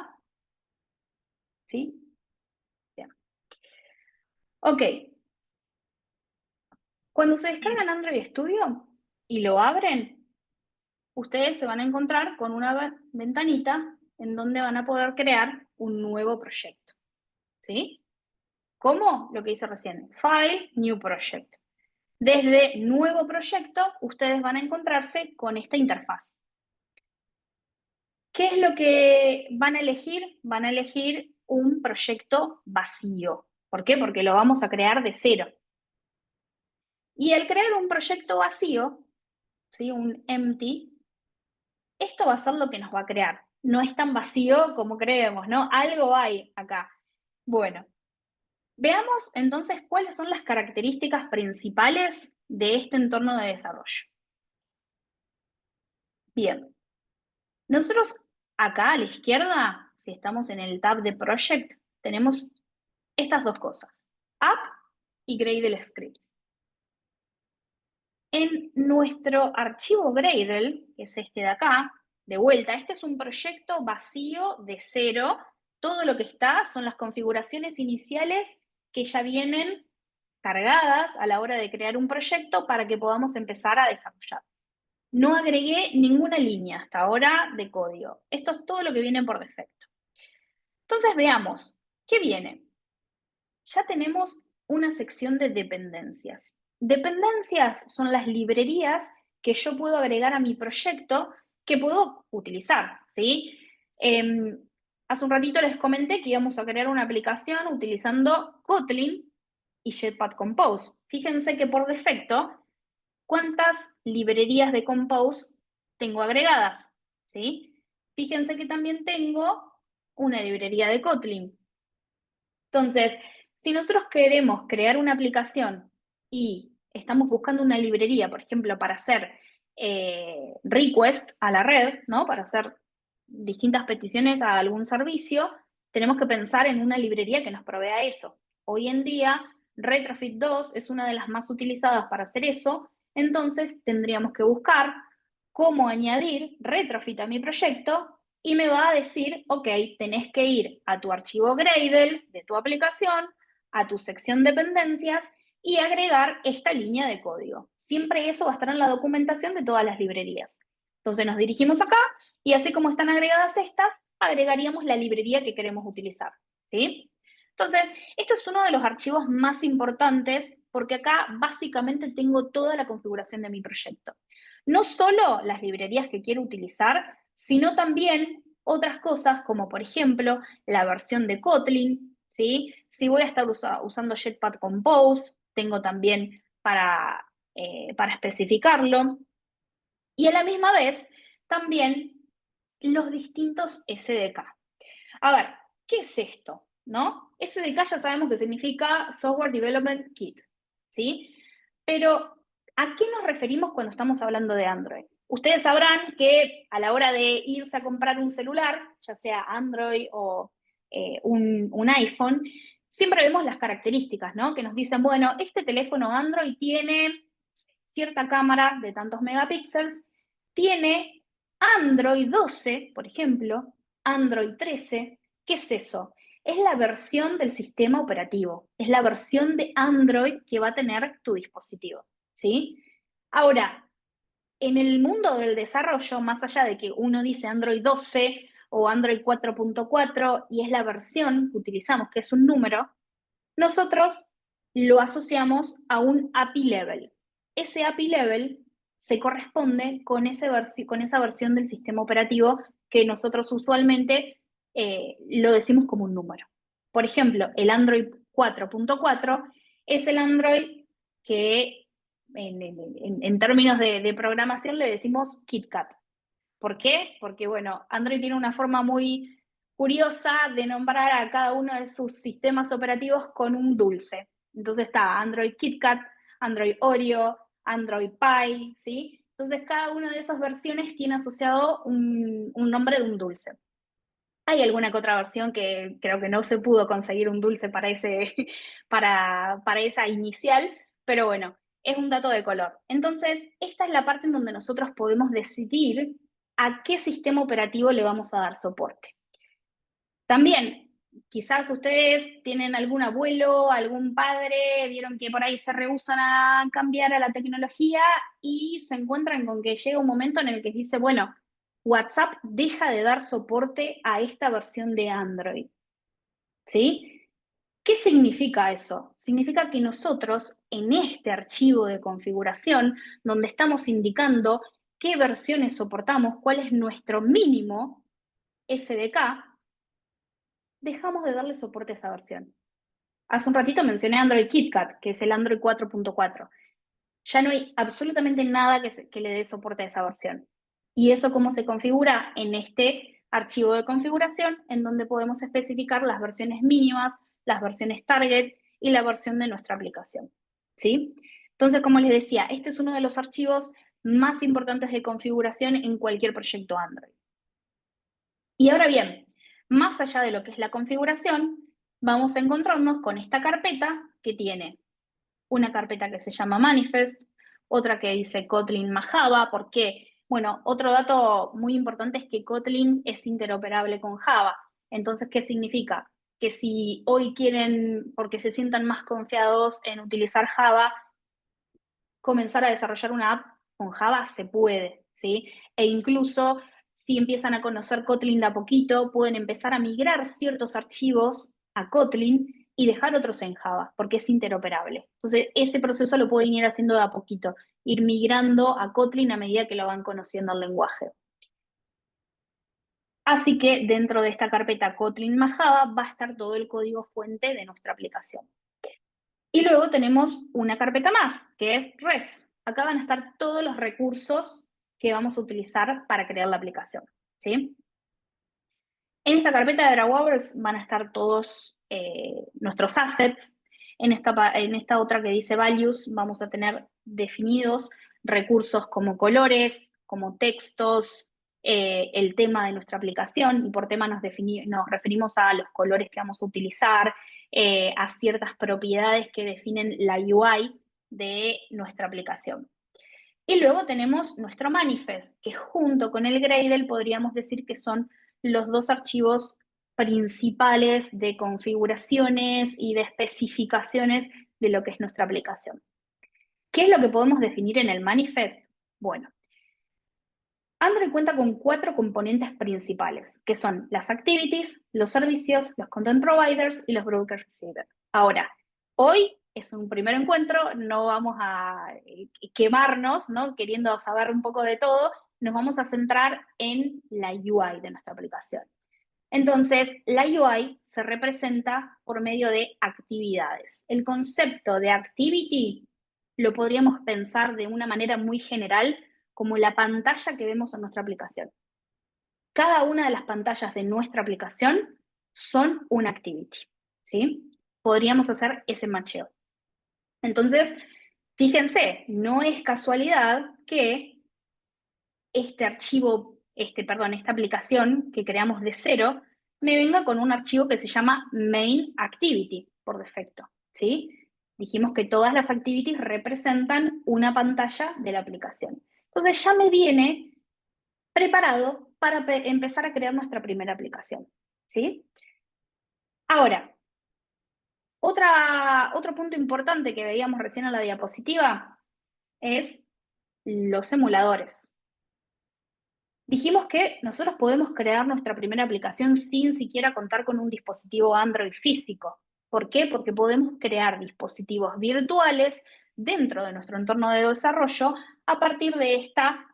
¿Sí? Bien. Ok. Cuando se descargan Android Studio y lo abren, ustedes se van a encontrar con una ventanita en donde van a poder crear un nuevo proyecto, ¿sí? ¿Cómo? Lo que hice recién, File, New Project. Desde Nuevo Proyecto, ustedes van a encontrarse con esta interfaz. ¿Qué es lo que van a elegir? Van a elegir un proyecto vacío. ¿Por qué? Porque lo vamos a crear de cero. Y al crear un proyecto vacío, ¿sí? Un empty, esto va a ser lo que nos va a crear. No es tan vacío como creemos, ¿no? Algo hay acá. Bueno, veamos entonces cuáles son las características principales de este entorno de desarrollo. Bien, nosotros acá a la izquierda, si estamos en el tab de Project, tenemos estas dos cosas, App y Gradle Scripts. En nuestro archivo Gradle, que es este de acá, de vuelta, este es un proyecto vacío de cero. Todo lo que está son las configuraciones iniciales que ya vienen cargadas a la hora de crear un proyecto para que podamos empezar a desarrollar. No agregué ninguna línea hasta ahora de código. Esto es todo lo que viene por defecto. Entonces veamos, ¿qué viene? Ya tenemos una sección de dependencias. Dependencias son las librerías que yo puedo agregar a mi proyecto que puedo utilizar, ¿sí? Hace un ratito les comenté que íbamos a crear una aplicación utilizando Kotlin y Jetpack Compose. Fíjense que por defecto, ¿cuántas librerías de Compose tengo agregadas? ¿Sí? Fíjense que también tengo una librería de Kotlin. Entonces, si nosotros queremos crear una aplicación y estamos buscando una librería, por ejemplo, para hacer request a la red, ¿no? Para hacer distintas peticiones a algún servicio, tenemos que pensar en una librería que nos provea eso. Hoy en día, Retrofit 2 es una de las más utilizadas para hacer eso, entonces tendríamos que buscar cómo añadir Retrofit a mi proyecto y me va a decir, ok, tenés que ir a tu archivo Gradle de tu aplicación, a tu sección dependencias y agregar esta línea de código. Siempre eso va a estar en la documentación de todas las librerías. Entonces nos dirigimos acá y así como están agregadas estas, agregaríamos la librería que queremos utilizar, ¿sí? Entonces, este es uno de los archivos más importantes porque acá básicamente tengo toda la configuración de mi proyecto. No solo las librerías que quiero utilizar, sino también otras cosas como por ejemplo la versión de Kotlin, ¿sí? Si voy a estar usando Jetpack Compose, tengo también para especificarlo. Y a la misma vez también los distintos SDK. A ver, ¿qué es esto? ¿No? SDK ya sabemos que significa Software Development Kit, ¿sí? Pero, ¿a qué nos referimos cuando estamos hablando de Android? Ustedes sabrán que a la hora de irse a comprar un celular, ya sea Android o un iPhone, siempre vemos las características, ¿no? Que nos dicen, bueno, este teléfono Android tiene cierta cámara de tantos megapíxeles, tiene Android 12, por ejemplo, Android 13. ¿Qué es eso? Es la versión del sistema operativo, es la versión de Android que va a tener tu dispositivo, ¿sí? Ahora, en el mundo del desarrollo, más allá de que uno dice Android 12 o Android 4.4 y es la versión que utilizamos, que es un número, nosotros lo asociamos a un API level. Ese API level se corresponde con esa versión del sistema operativo que nosotros usualmente lo decimos como un número. Por ejemplo, el Android 4.4 es el Android que en términos de programación le decimos KitKat. ¿Por qué? Porque, bueno, Android tiene una forma muy curiosa de nombrar a cada uno de sus sistemas operativos con un dulce. Entonces está Android KitKat, Android Oreo, Android Pie, ¿sí? Entonces cada una de esas versiones tiene asociado un nombre de un dulce. Hay alguna que otra versión que creo que no se pudo conseguir un dulce para, para esa inicial, pero bueno, es un dato de color. Entonces, esta es la parte en donde nosotros podemos decidir a qué sistema operativo le vamos a dar soporte. También, quizás ustedes tienen algún abuelo, algún padre, vieron que por ahí se rehúsan a cambiar a la tecnología y se encuentran con que llega un momento en el que dice, bueno, WhatsApp deja de dar soporte a esta versión de Android, ¿sí? ¿Qué significa eso? Significa que nosotros en este archivo de configuración, donde estamos indicando qué versiones soportamos, cuál es nuestro mínimo SDK, dejamos de darle soporte a esa versión. Hace un ratito mencioné Android KitKat, que es el Android 4.4. Ya no hay absolutamente nada que le dé soporte a esa versión. ¿Y eso cómo se configura? En este archivo de configuración, en donde podemos especificar las versiones mínimas, las versiones target y la versión de nuestra aplicación, ¿sí? Entonces, como les decía, este es uno de los archivos más importantes de configuración en cualquier proyecto Android. Y ahora bien, más allá de lo que es la configuración, vamos a encontrarnos con esta carpeta que tiene una carpeta que se llama Manifest, otra que dice Kotlin más Java. ¿Por qué? Bueno, otro dato muy importante es que Kotlin es interoperable con Java. Entonces, ¿qué significa? que si hoy quieren, porque se sientan más confiados en utilizar Java, comenzar a desarrollar una app con Java se puede, ¿sí? E incluso si empiezan a conocer Kotlin de a poquito, pueden empezar a migrar ciertos archivos a Kotlin y dejar otros en Java, porque es interoperable. Entonces, ese proceso lo pueden ir haciendo de a poquito, ir migrando a Kotlin a medida que lo van conociendo el lenguaje. Así que dentro de esta carpeta Kotlin más Java va a estar todo el código fuente de nuestra aplicación. Y luego tenemos una carpeta más, que es Res. Acá van a estar todos los recursos que vamos a utilizar para crear la aplicación, ¿sí? En esta carpeta de Drawovers van a estar todos nuestros assets. En esta otra que dice Values vamos a tener definidos recursos como colores, como textos, el tema de nuestra aplicación, y por tema nos referimos a los colores que vamos a utilizar, a ciertas propiedades que definen la UI de nuestra aplicación. Y luego tenemos nuestro manifest, que junto con el Gradle podríamos decir que son los dos archivos principales de configuraciones y de especificaciones de lo que es nuestra aplicación. ¿Qué es lo que podemos definir en el manifest? Bueno, Android cuenta con 4 componentes principales, que son las activities, los servicios, los content providers y los broker receivers. Ahora, hoy es un primer encuentro, no vamos a quemarnos, ¿no? Queriendo saber un poco de todo, nos vamos a centrar en la UI de nuestra aplicación. Entonces, la UI se representa por medio de actividades. El concepto de activity lo podríamos pensar de una manera muy general como la pantalla que vemos en nuestra aplicación. Cada una de las pantallas de nuestra aplicación son una activity, ¿sí? Podríamos hacer ese macheo. Entonces, fíjense, no es casualidad que esta aplicación que creamos de cero, me venga con un archivo que se llama main activity por defecto, ¿sí? Dijimos que todas las activities representan una pantalla de la aplicación. Entonces ya me viene preparado para empezar a crear nuestra primera aplicación, ¿sí? Ahora, otro punto importante que veíamos recién en la diapositiva es los emuladores. Dijimos que nosotros podemos crear nuestra primera aplicación sin siquiera contar con un dispositivo Android físico. ¿Por qué? Porque podemos crear dispositivos virtuales dentro de nuestro entorno de desarrollo a partir de esta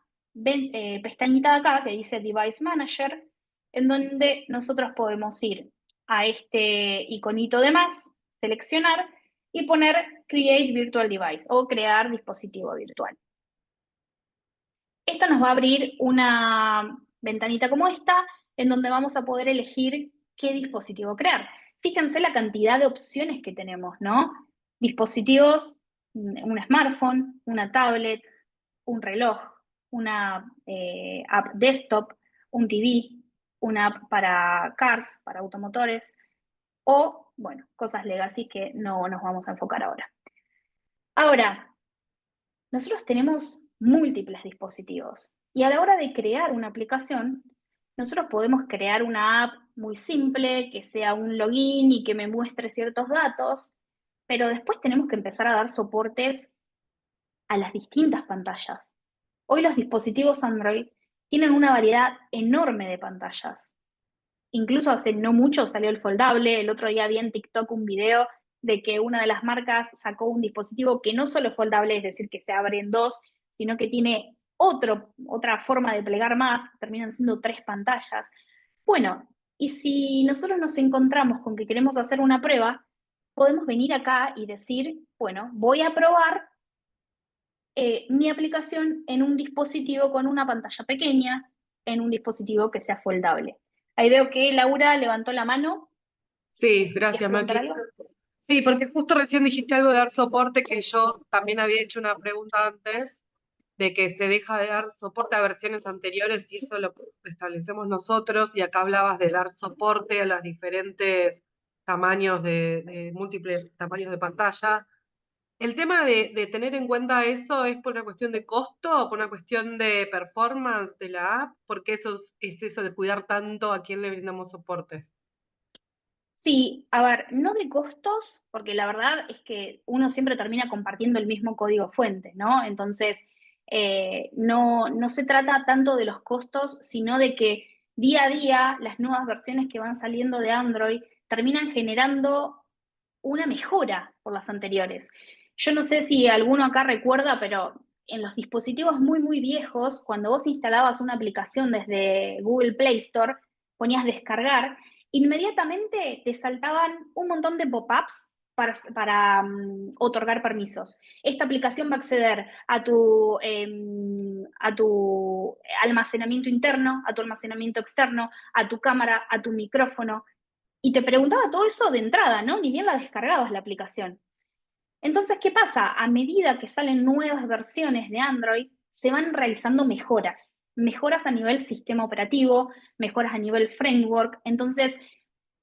pestañita de acá que dice Device Manager, en donde nosotros podemos ir a este iconito de más, seleccionar y poner Create Virtual Device o crear dispositivo virtual. Esto nos va a abrir una ventanita como esta, en donde vamos a poder elegir qué dispositivo crear. Fíjense la cantidad de opciones que tenemos, ¿no? Dispositivos, un smartphone, una tablet, un reloj, una app desktop, un TV, una app para cars, para automotores, o, bueno, cosas legacy que no nos vamos a enfocar ahora. Ahora, nosotros tenemos múltiples dispositivos y a la hora de crear una aplicación, nosotros podemos crear una app muy simple, que sea un login y que me muestre ciertos datos, pero después tenemos que empezar a dar soportes a las distintas pantallas. Hoy los dispositivos Android tienen una variedad enorme de pantallas. Incluso hace no mucho salió el foldable, el otro día vi en TikTok un video de que una de las marcas sacó un dispositivo que no solo es foldable, es decir, que se abre en dos, sino que tiene otra forma de plegar más, terminan siendo 3 pantallas. Bueno, y si nosotros nos encontramos con que queremos hacer una prueba, podemos venir acá y decir, bueno, voy a probar mi aplicación en un dispositivo con una pantalla pequeña, en un dispositivo que sea foldable. Ahí veo que Laura levantó la mano. Sí, ¿Quieres gracias, preguntar Maki. algo? Sí, porque justo recién dijiste algo de dar soporte, que yo también había hecho una pregunta antes, de que se deja de dar soporte a versiones anteriores y eso lo establecemos nosotros, y acá hablabas de dar soporte a los diferentes tamaños de múltiples tamaños de pantalla. ¿El tema de tener en cuenta eso es por una cuestión de costo o por una cuestión de performance de la app? ¿Por qué es eso de cuidar tanto a quién le brindamos soporte? Sí, a ver, no de costos, porque la verdad es que uno siempre termina compartiendo el mismo código fuente, ¿no? Entonces, no se trata tanto de los costos, sino de que día a día las nuevas versiones que van saliendo de Android terminan generando una mejora por las anteriores. Yo no sé si alguno acá recuerda, pero en los dispositivos muy viejos, cuando vos instalabas una aplicación desde Google Play Store, ponías descargar, inmediatamente te saltaban un montón de pop-ups para otorgar permisos. Esta aplicación va a acceder a tu almacenamiento interno, a tu almacenamiento externo, a tu cámara, a tu micrófono, y te preguntaba todo eso de entrada, ¿no? Ni bien la descargabas la aplicación. Entonces, ¿qué pasa? A medida que salen nuevas versiones de Android, se van realizando mejoras. Mejoras a nivel sistema operativo, mejoras a nivel framework. Entonces,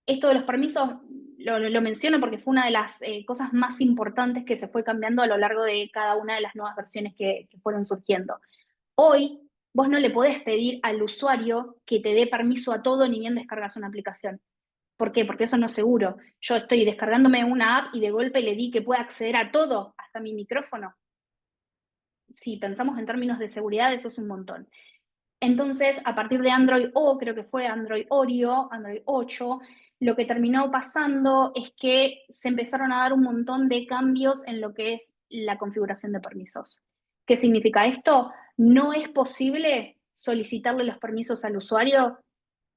esto de los permisos lo menciono porque fue una de las cosas más importantes que se fue cambiando a lo largo de cada una de las nuevas versiones que fueron surgiendo. Hoy, vos no le podés pedir al usuario que te dé permiso a todo ni bien descargas una aplicación. ¿Por qué? Porque eso no es seguro. Yo estoy descargándome una app y de golpe le di que pueda acceder a todo, hasta mi micrófono. Si pensamos en términos de seguridad, eso es un montón. Entonces, a partir de Android O, creo que fue Android Oreo, Android 8, lo que terminó pasando es que se empezaron a dar un montón de cambios en lo que es la configuración de permisos. ¿Qué significa esto? No es posible solicitarle los permisos al usuario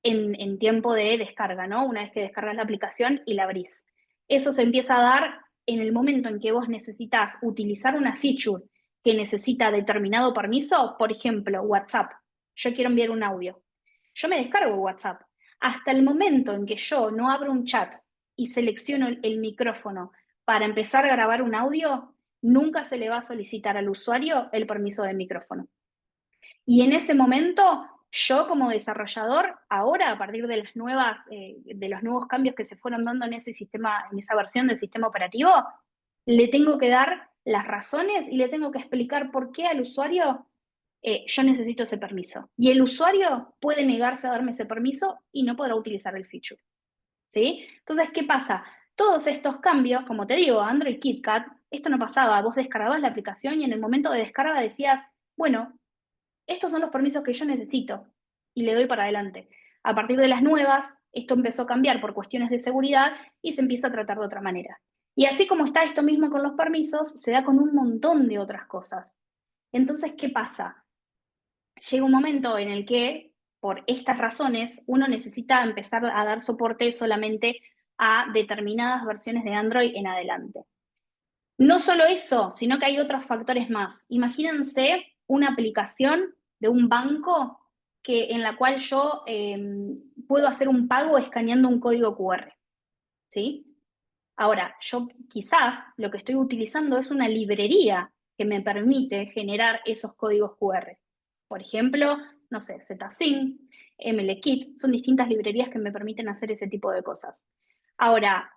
en tiempo de descarga, ¿no? Una vez que descargas la aplicación y la abrís. Eso se empieza a dar en el momento en que vos necesitas utilizar una feature que necesita determinado permiso, por ejemplo, WhatsApp. Yo quiero enviar un audio. Yo me descargo WhatsApp. Hasta el momento en que yo no abro un chat y selecciono el micrófono para empezar a grabar un audio, nunca se le va a solicitar al usuario el permiso del micrófono. Y en ese momento, yo como desarrollador, ahora a partir de de los nuevos cambios que se fueron dando en ese sistema, en esa versión del sistema operativo, le tengo que dar las razones y le tengo que explicar por qué al usuario yo necesito ese permiso. Y el usuario puede negarse a darme ese permiso y no podrá utilizar el feature. ¿Sí? Entonces, ¿qué pasa? Todos estos cambios, como te digo, Android KitKat, esto no pasaba. Vos descargabas la aplicación y en el momento de descarga decías, bueno, estos son los permisos que yo necesito y le doy para adelante. A partir de las nuevas, esto empezó a cambiar por cuestiones de seguridad y se empieza a tratar de otra manera. Y así como está esto mismo con los permisos, se da con un montón de otras cosas. Entonces, ¿qué pasa? Llega un momento en el que, por estas razones, uno necesita empezar a dar soporte solamente a determinadas versiones de Android en adelante. No solo eso, sino que hay otros factores más. Imagínense una aplicación de un banco en la cual yo puedo hacer un pago escaneando un código QR. ¿Sí? Ahora, yo quizás lo que estoy utilizando es una librería que me permite generar esos códigos QR. Por ejemplo, no sé, ZSync, MLKit, son distintas librerías que me permiten hacer ese tipo de cosas. Ahora,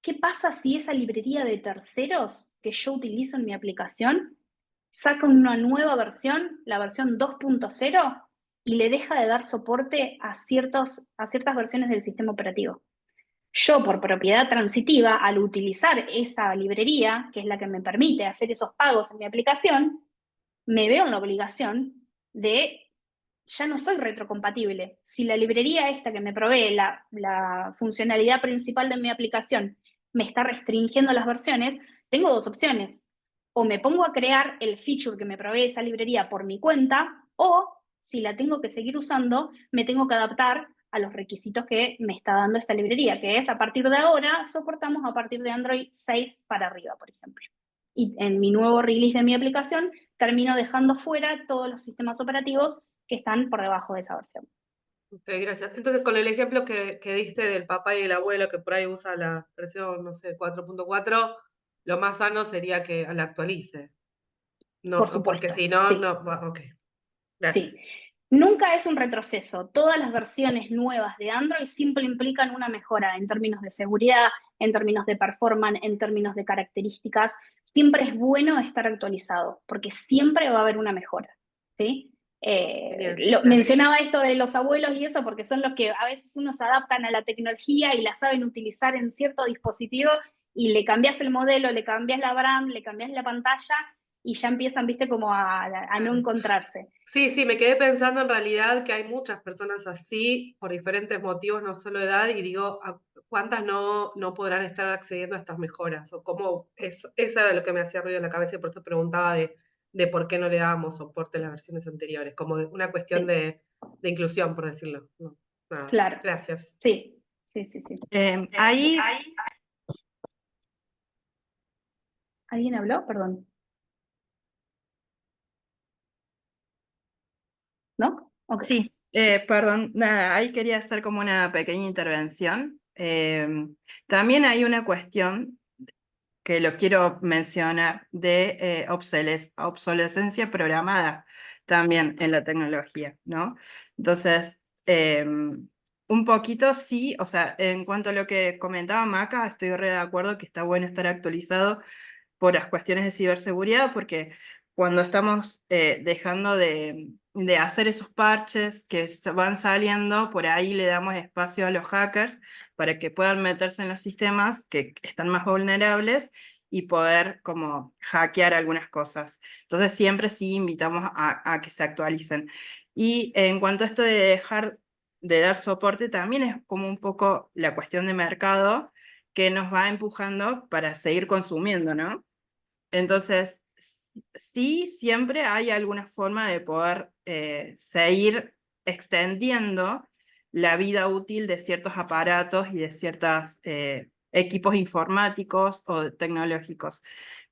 ¿qué pasa si esa librería de terceros que yo utilizo en mi aplicación saca una nueva versión, la versión 2.0, y le deja de dar soporte a ciertas versiones del sistema operativo? Yo, por propiedad transitiva, al utilizar esa librería, que es la que me permite hacer esos pagos en mi aplicación, me veo en la obligación de, ya no soy retrocompatible. Si la librería esta que me provee la funcionalidad principal de mi aplicación me está restringiendo las versiones, tengo dos opciones. O me pongo a crear el feature que me provee esa librería por mi cuenta, o si la tengo que seguir usando, me tengo que adaptar a los requisitos que me está dando esta librería, que es a partir de ahora, soportamos a partir de Android 6 para arriba, por ejemplo. Y en mi nuevo release de mi aplicación, termino dejando fuera todos los sistemas operativos que están por debajo de esa versión. Ok, gracias. Entonces, con el ejemplo que diste del papá y el abuelo que por ahí usa la versión, no sé, 4.4, lo más sano sería que la actualice. No, Por porque supuesto, si no, sí. no, ok, Sí. gracias. Nunca es un retroceso. Todas las versiones nuevas de Android siempre implican una mejora en términos de seguridad, en términos de performance, en términos de características. Siempre es bueno estar actualizado, porque siempre va a haber una mejora, ¿sí? Genial, gracias. Mencionaba esto de los abuelos y eso porque son los que a veces uno se adaptan a la tecnología y la saben utilizar en cierto dispositivo y le cambias el modelo, le cambias la brand, le cambias la pantalla y ya empiezan, viste, como a no Claro. encontrarse. Sí, sí, me quedé pensando en realidad que hay muchas personas así por diferentes motivos, no solo edad, y digo, ¿cuántas no podrán estar accediendo a estas mejoras? O cómo, eso era lo que me hacía ruido en la cabeza y por eso preguntaba de por qué no le dábamos soporte a las versiones anteriores, como de una cuestión Sí, de inclusión, por decirlo. No, nada, claro. gracias. Sí, sí, sí, sí. Ahí ¿Alguien habló? Perdón. ¿No? Ok. sí, perdón, nada, ahí quería hacer como una pequeña intervención. También hay una cuestión que lo quiero mencionar de obsolescencia programada también en la tecnología, ¿no? Entonces, un poquito sí, o sea, en cuanto a lo que comentaba Maca, estoy re de acuerdo que está bueno estar actualizado por las cuestiones de ciberseguridad, porque cuando estamos dejando de hacer esos parches que van saliendo, por ahí le damos espacio a los hackers para que puedan meterse en los sistemas que están más vulnerables y poder como hackear algunas cosas. Entonces siempre sí invitamos a que se actualicen. Y en cuanto a esto de dejar de dar soporte, también es como un poco la cuestión de mercado que nos va empujando para seguir consumiendo, ¿no? Entonces, sí, siempre hay alguna forma de poder seguir extendiendo la vida útil de ciertos aparatos y de ciertos equipos informáticos o tecnológicos.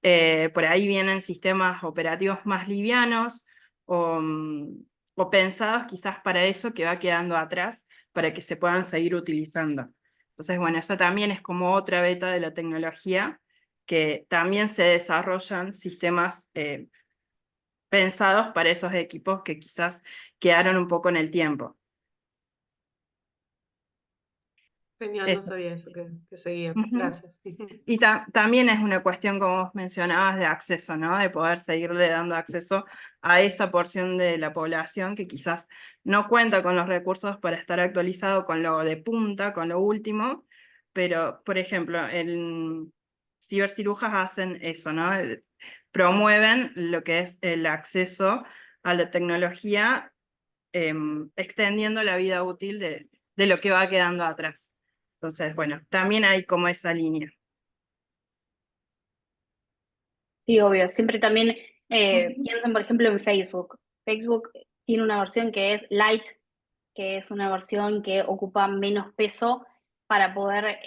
Por ahí vienen sistemas operativos más livianos o pensados quizás para eso que va quedando atrás para que se puedan seguir utilizando. Entonces, bueno, esa también es como otra beta de la tecnología que también se desarrollan sistemas pensados para esos equipos que quizás quedaron un poco en el tiempo. Genial, no Eso. sabía eso que seguía. Ujú. Gracias. Y también es una cuestión, como vos mencionabas, de acceso, ¿no? De poder seguirle dando acceso a esa porción de la población que quizás no cuenta con los recursos para estar actualizado con lo de punta, con lo último, pero, por ejemplo, en cibercirujas hacen eso, ¿no? Promueven lo que es el acceso a la tecnología, extendiendo la vida útil de lo que va quedando atrás. Entonces, bueno, también hay como esa línea. Sí, obvio. Siempre también piensan, por ejemplo, en Facebook. Facebook tiene una versión que es Lite, que es una versión que ocupa menos peso para poder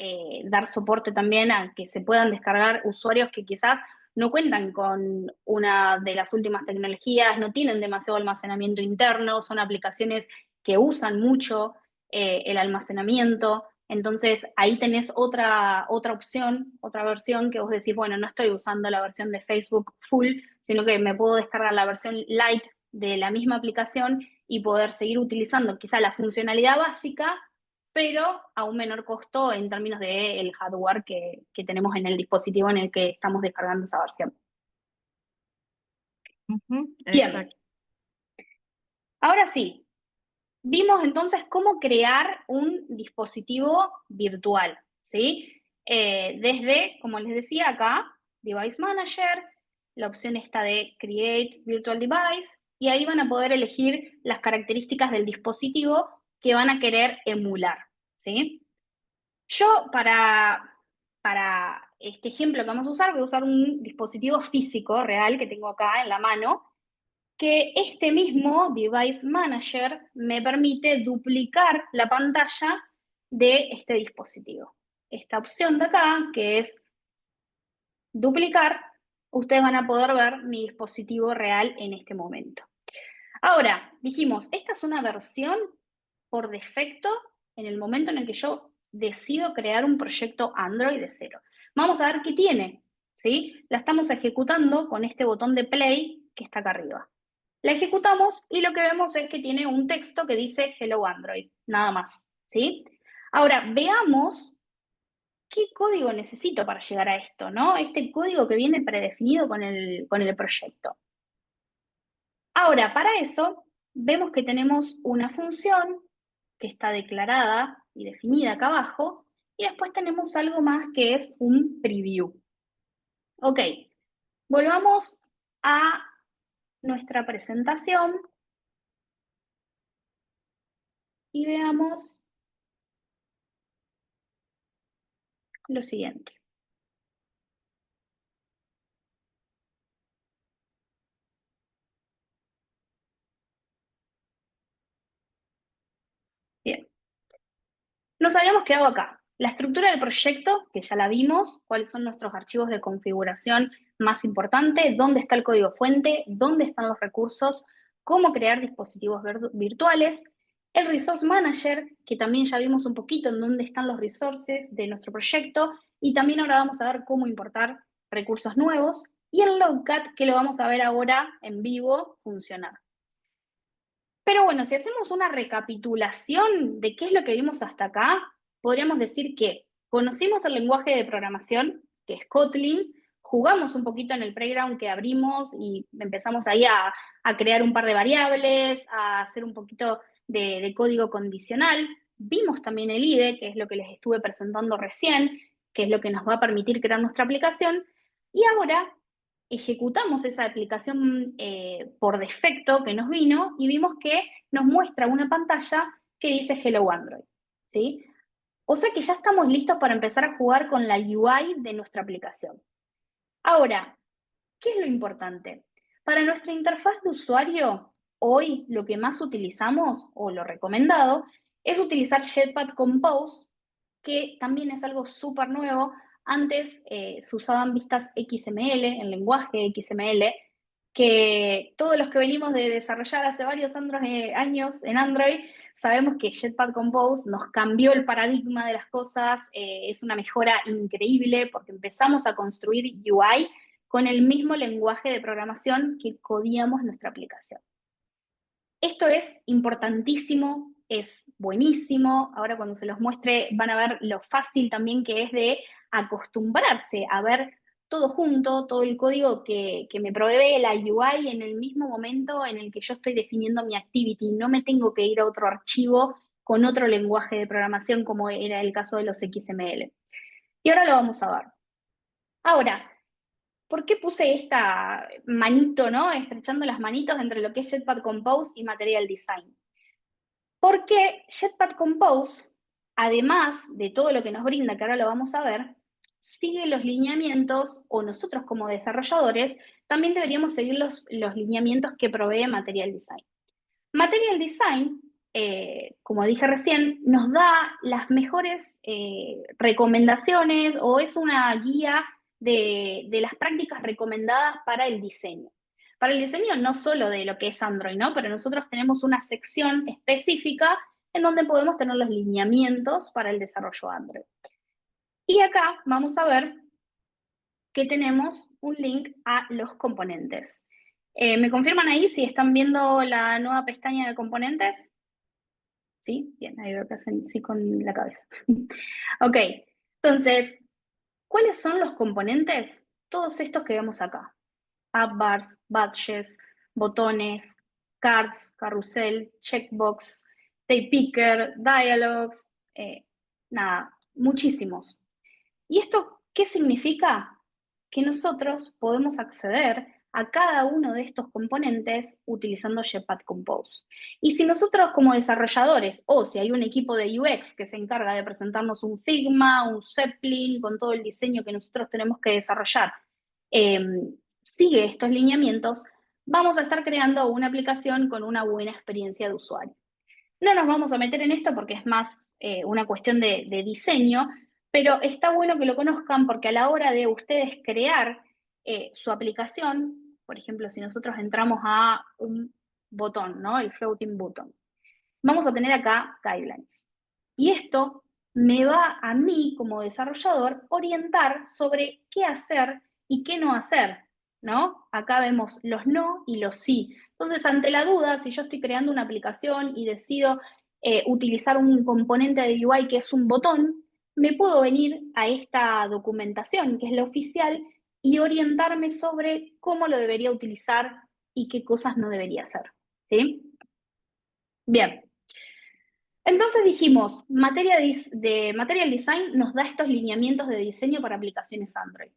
dar soporte también a que se puedan descargar usuarios que quizás no cuentan con una de las últimas tecnologías, no tienen demasiado almacenamiento interno, son aplicaciones que usan mucho el almacenamiento. Entonces ahí tenés otra opción, otra versión que vos decís, bueno, no estoy usando la versión de Facebook full, sino que me puedo descargar la versión light de la misma aplicación y poder seguir utilizando quizá la funcionalidad básica, pero a un menor costo en términos del hardware que tenemos en el dispositivo en el que estamos descargando esa versión. Bien, Exacto. ahora sí, vimos entonces cómo crear un dispositivo virtual, ¿sí? Desde, como les decía acá, Device Manager, la opción está de Create Virtual Device, y ahí van a poder elegir las características del dispositivo que van a querer emular, ¿sí? Yo para este ejemplo que vamos a usar, voy a usar un dispositivo físico real que tengo acá en la mano, que este mismo Device Manager me permite duplicar la pantalla de este dispositivo. Esta opción de acá, que es duplicar, ustedes van a poder ver mi dispositivo real en este momento. Ahora, dijimos, esta es una versión por defecto en el momento en el que yo decido crear un proyecto Android de cero. Vamos a ver qué tiene, ¿sí? La estamos ejecutando con este botón de play que está acá arriba. La ejecutamos y lo que vemos es que tiene un texto que dice Hello Android, nada más, ¿sí? Ahora, veamos qué código necesito para llegar a esto, ¿no? Este código que viene predefinido con el proyecto. Ahora, para eso, vemos que tenemos una función que está declarada y definida acá abajo, y después tenemos algo más que es un preview. Ok, volvamos a nuestra presentación y veamos lo siguiente. Bien. Nos habíamos quedado acá. La estructura del proyecto, que ya la vimos, cuáles son nuestros archivos de configuración más importantes, dónde está el código fuente, dónde están los recursos, cómo crear dispositivos virtuales, el Resource Manager, que también ya vimos un poquito en dónde están los resources de nuestro proyecto, y también ahora vamos a ver cómo importar recursos nuevos, y el Loadcat, que lo vamos a ver ahora en vivo funcionar. Pero bueno, si hacemos una recapitulación de qué es lo que vimos hasta acá, podríamos decir que conocimos el lenguaje de programación, que es Kotlin, jugamos un poquito en el playground que abrimos y empezamos ahí a crear un par de variables, a hacer un poquito de código condicional. Vimos también el IDE, que es lo que les estuve presentando recién, que es lo que nos va a permitir crear nuestra aplicación. Y ahora ejecutamos esa aplicación por defecto que nos vino y vimos que nos muestra una pantalla que dice Hello Android, ¿sí? O sea que ya estamos listos para empezar a jugar con la UI de nuestra aplicación. Ahora, ¿qué es lo importante? Para nuestra interfaz de usuario, hoy lo que más utilizamos, o lo recomendado, es utilizar Jetpack Compose, que también es algo súper nuevo. Antes se usaban vistas XML, en lenguaje XML, que todos los que venimos de desarrollar hace varios años en Android, sabemos que Jetpack Compose nos cambió el paradigma de las cosas, es una mejora increíble porque empezamos a construir UI con el mismo lenguaje de programación que codíamos nuestra aplicación. Esto es importantísimo, es buenísimo. Ahora cuando se los muestre van a ver lo fácil también que es de acostumbrarse a ver todo junto, todo el código que me provee la UI en el mismo momento en el que yo estoy definiendo mi activity. No me tengo que ir a otro archivo con otro lenguaje de programación como era el caso de los XML. Y ahora lo vamos a ver. Ahora, ¿por qué puse esta manito, ¿no? Estrechando las manitos entre lo que es Jetpack Compose y Material Design? Porque Jetpack Compose, además de todo lo que nos brinda, que ahora lo vamos a ver, sigue los lineamientos, o nosotros como desarrolladores también deberíamos seguir los lineamientos que provee Material Design. Material Design, como dije recién, nos da las mejores recomendaciones o es una guía de las prácticas recomendadas para el diseño. Para el diseño no solo de lo que es Android, ¿no? Pero nosotros tenemos una sección específica en donde podemos tener los lineamientos para el desarrollo Android. Y acá vamos a ver que tenemos un link a los componentes. ¿Me confirman ahí si están viendo la nueva pestaña de componentes? ¿Sí? Bien, ahí veo que hacen sí con la cabeza. Ok, entonces, ¿cuáles son los componentes? Todos estos que vemos acá. App bars, badges, botones, cards, carrusel, checkbox, tape picker, dialogues, nada, muchísimos. ¿Y esto qué significa? Que nosotros podemos acceder a cada uno de estos componentes utilizando Jetpack Compose. Y si nosotros como desarrolladores, o si hay un equipo de UX que se encarga de presentarnos un Figma, un Zeppelin, con todo el diseño que nosotros tenemos que desarrollar, sigue estos lineamientos, vamos a estar creando una aplicación con una buena experiencia de usuario. No nos vamos a meter en esto porque es más una cuestión de diseño, pero está bueno que lo conozcan porque a la hora de ustedes crear su aplicación, por ejemplo, si nosotros entramos a un botón, ¿no? El floating button, vamos a tener acá guidelines. Y esto me va a mí, como desarrollador, orientar sobre qué hacer y qué no hacer, ¿no? Acá vemos los no y los sí. Entonces, ante la duda, si yo estoy creando una aplicación y decido utilizar un componente de UI que es un botón, me puedo venir a esta documentación, que es la oficial, y orientarme sobre cómo lo debería utilizar y qué cosas no debería hacer, ¿sí? Bien. Entonces dijimos, Material Design nos da estos lineamientos de diseño para aplicaciones Android.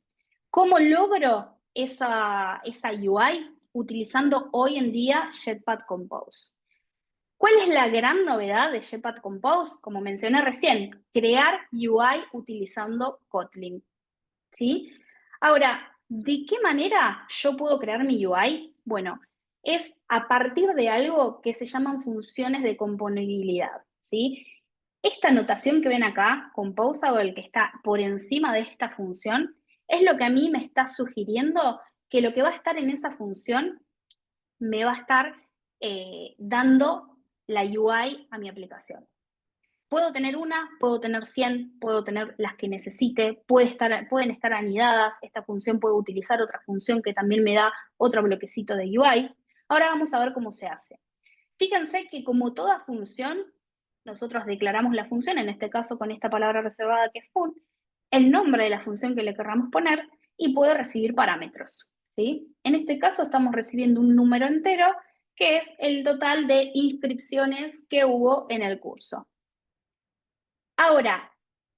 ¿Cómo logro esa UI? Utilizando hoy en día Jetpack Compose. ¿Cuál es la gran novedad de Jetpack Compose? Como mencioné recién, crear UI utilizando Kotlin, ¿sí? Ahora, ¿de qué manera yo puedo crear mi UI? Bueno, es a partir de algo que se llaman funciones de componentibilidad, ¿sí? Esta notación que ven acá, composable, que está por encima de esta función, es lo que a mí me está sugiriendo que lo que va a estar en esa función me va a estar dando la UI a mi aplicación. Puedo tener una, puedo tener 100, puedo tener las que necesite, pueden estar anidadas, esta función puede utilizar otra función que también me da otro bloquecito de UI. Ahora vamos a ver cómo se hace. Fíjense que como toda función, nosotros declaramos la función, en este caso con esta palabra reservada que es fun, el nombre de la función que le querramos poner y puede recibir parámetros, ¿sí? En este caso estamos recibiendo un número entero que es el total de inscripciones que hubo en el curso. Ahora,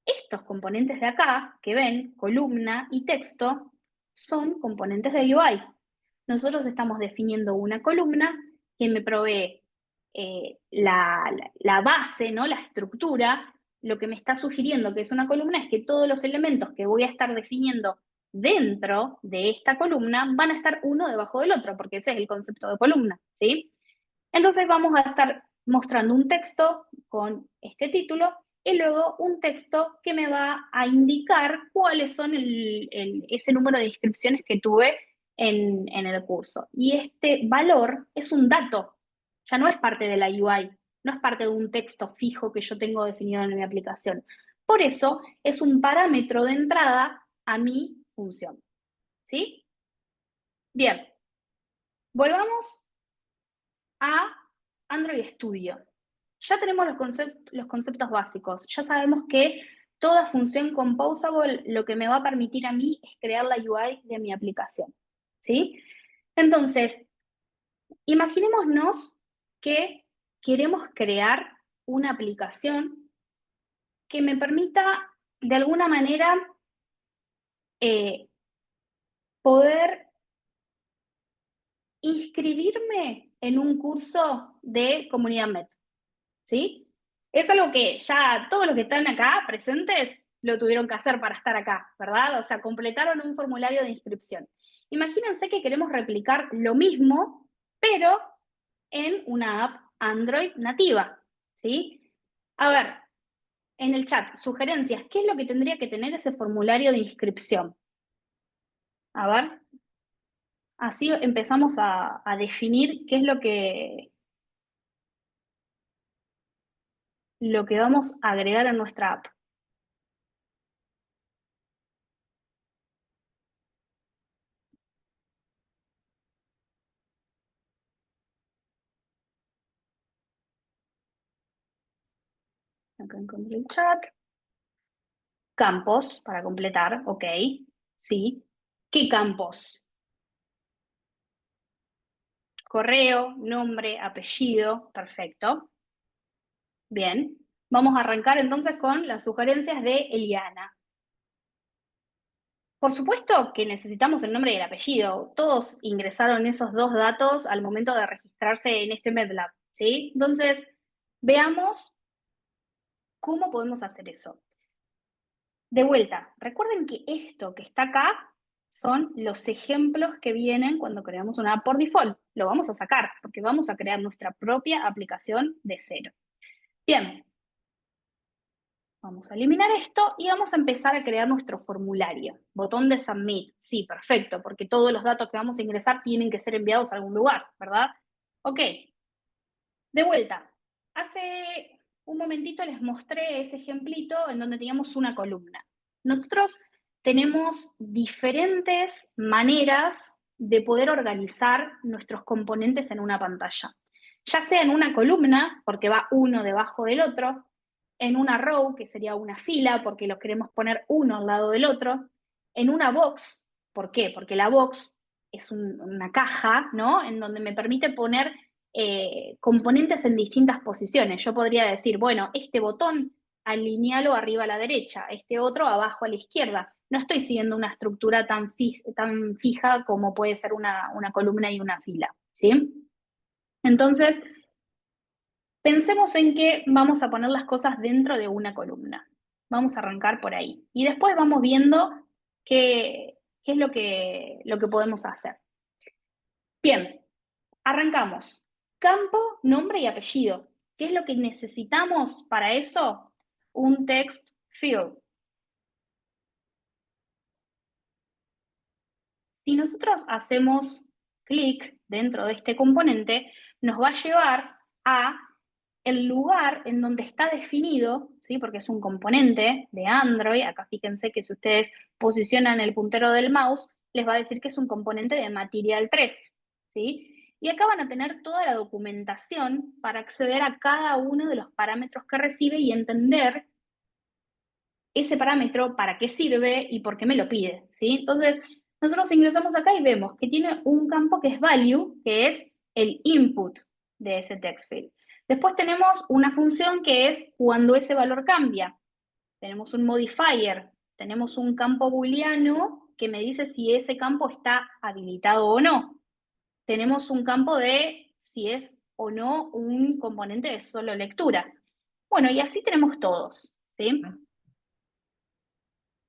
estos componentes de acá, que ven, columna y texto, son componentes de UI. Nosotros estamos definiendo una columna que me provee la base, ¿no? La estructura. Lo que me está sugiriendo que es una columna es que todos los elementos que voy a estar definiendo dentro de esta columna van a estar uno debajo del otro, porque ese es el concepto de columna, ¿sí? Entonces vamos a estar mostrando un texto con este título y luego un texto que me va a indicar cuáles son ese número de inscripciones que tuve en el curso. Y este valor es un dato, ya no es parte de la UI, no es parte de un texto fijo que yo tengo definido en mi aplicación. Por eso es un parámetro de entrada a mi función. ¿Sí? Bien, volvamos a Android Studio. Ya tenemos los conceptos básicos, ya sabemos que toda función composable lo que me va a permitir a mí es crear la UI de mi aplicación, ¿sí? Entonces, imaginémonos que queremos crear una aplicación que me permita, de alguna manera, poder inscribirme en un curso de Comunidad Med, ¿sí? Es algo que ya todos los que están acá presentes lo tuvieron que hacer para estar acá, ¿verdad? O sea, completaron un formulario de inscripción. Imagínense que queremos replicar lo mismo, pero en una app Android nativa, ¿sí? A ver, en el chat, sugerencias, ¿qué es lo que tendría que tener ese formulario de inscripción? A ver, así empezamos a definir qué es lo que vamos a agregar a nuestra app. Acá encontré el chat. Campos para completar, ok. Sí. ¿Qué campos? Correo, nombre, apellido, perfecto. Bien. Vamos a arrancar entonces con las sugerencias de Eliana. Por supuesto que necesitamos el nombre y el apellido. Todos ingresaron esos dos datos al momento de registrarse en este MedLab, ¿sí? Entonces, veamos cómo podemos hacer eso. De vuelta, recuerden que esto que está acá son los ejemplos que vienen cuando creamos una app por default. Lo vamos a sacar porque vamos a crear nuestra propia aplicación de cero. Bien, vamos a eliminar esto y vamos a empezar a crear nuestro formulario. Botón de Submit. Sí, perfecto, porque todos los datos que vamos a ingresar tienen que ser enviados a algún lugar, ¿verdad? Ok. De vuelta, hace un momentito les mostré ese ejemplito en donde teníamos una columna. Nosotros tenemos diferentes maneras de poder organizar nuestros componentes en una pantalla. Ya sea en una columna, porque va uno debajo del otro, en una row, que sería una fila, porque los queremos poner uno al lado del otro, en una box, ¿por qué? Porque la box es una caja, ¿no? En donde me permite poner componentes en distintas posiciones. Yo podría decir, bueno, este botón alinealo arriba a la derecha, este otro abajo a la izquierda. No estoy siguiendo una estructura tan fija como puede ser una columna y una fila, ¿sí? Entonces, pensemos en que vamos a poner las cosas dentro de una columna. Vamos a arrancar por ahí. Y después vamos viendo qué es lo que podemos hacer. Bien, arrancamos. Campo, nombre y apellido. ¿Qué es lo que necesitamos para eso? Un text field. Si nosotros hacemos clic dentro de este componente, nos va a llevar a el lugar en donde está definido, ¿sí? Porque es un componente de Android. Acá fíjense que si ustedes posicionan el puntero del mouse, les va a decir que es un componente de Material 3, ¿sí? Y acá van a tener toda la documentación para acceder a cada uno de los parámetros que recibe y entender ese parámetro para qué sirve y por qué me lo pide, ¿sí? Entonces, nosotros ingresamos acá y vemos que tiene un campo que es value, que es el input de ese text field. Después tenemos una función que es cuando ese valor cambia. Tenemos un modifier, tenemos un campo booleano que me dice si ese campo está habilitado o no. Tenemos un campo de si es o no un componente de solo lectura. Bueno, y así tenemos todos, ¿sí?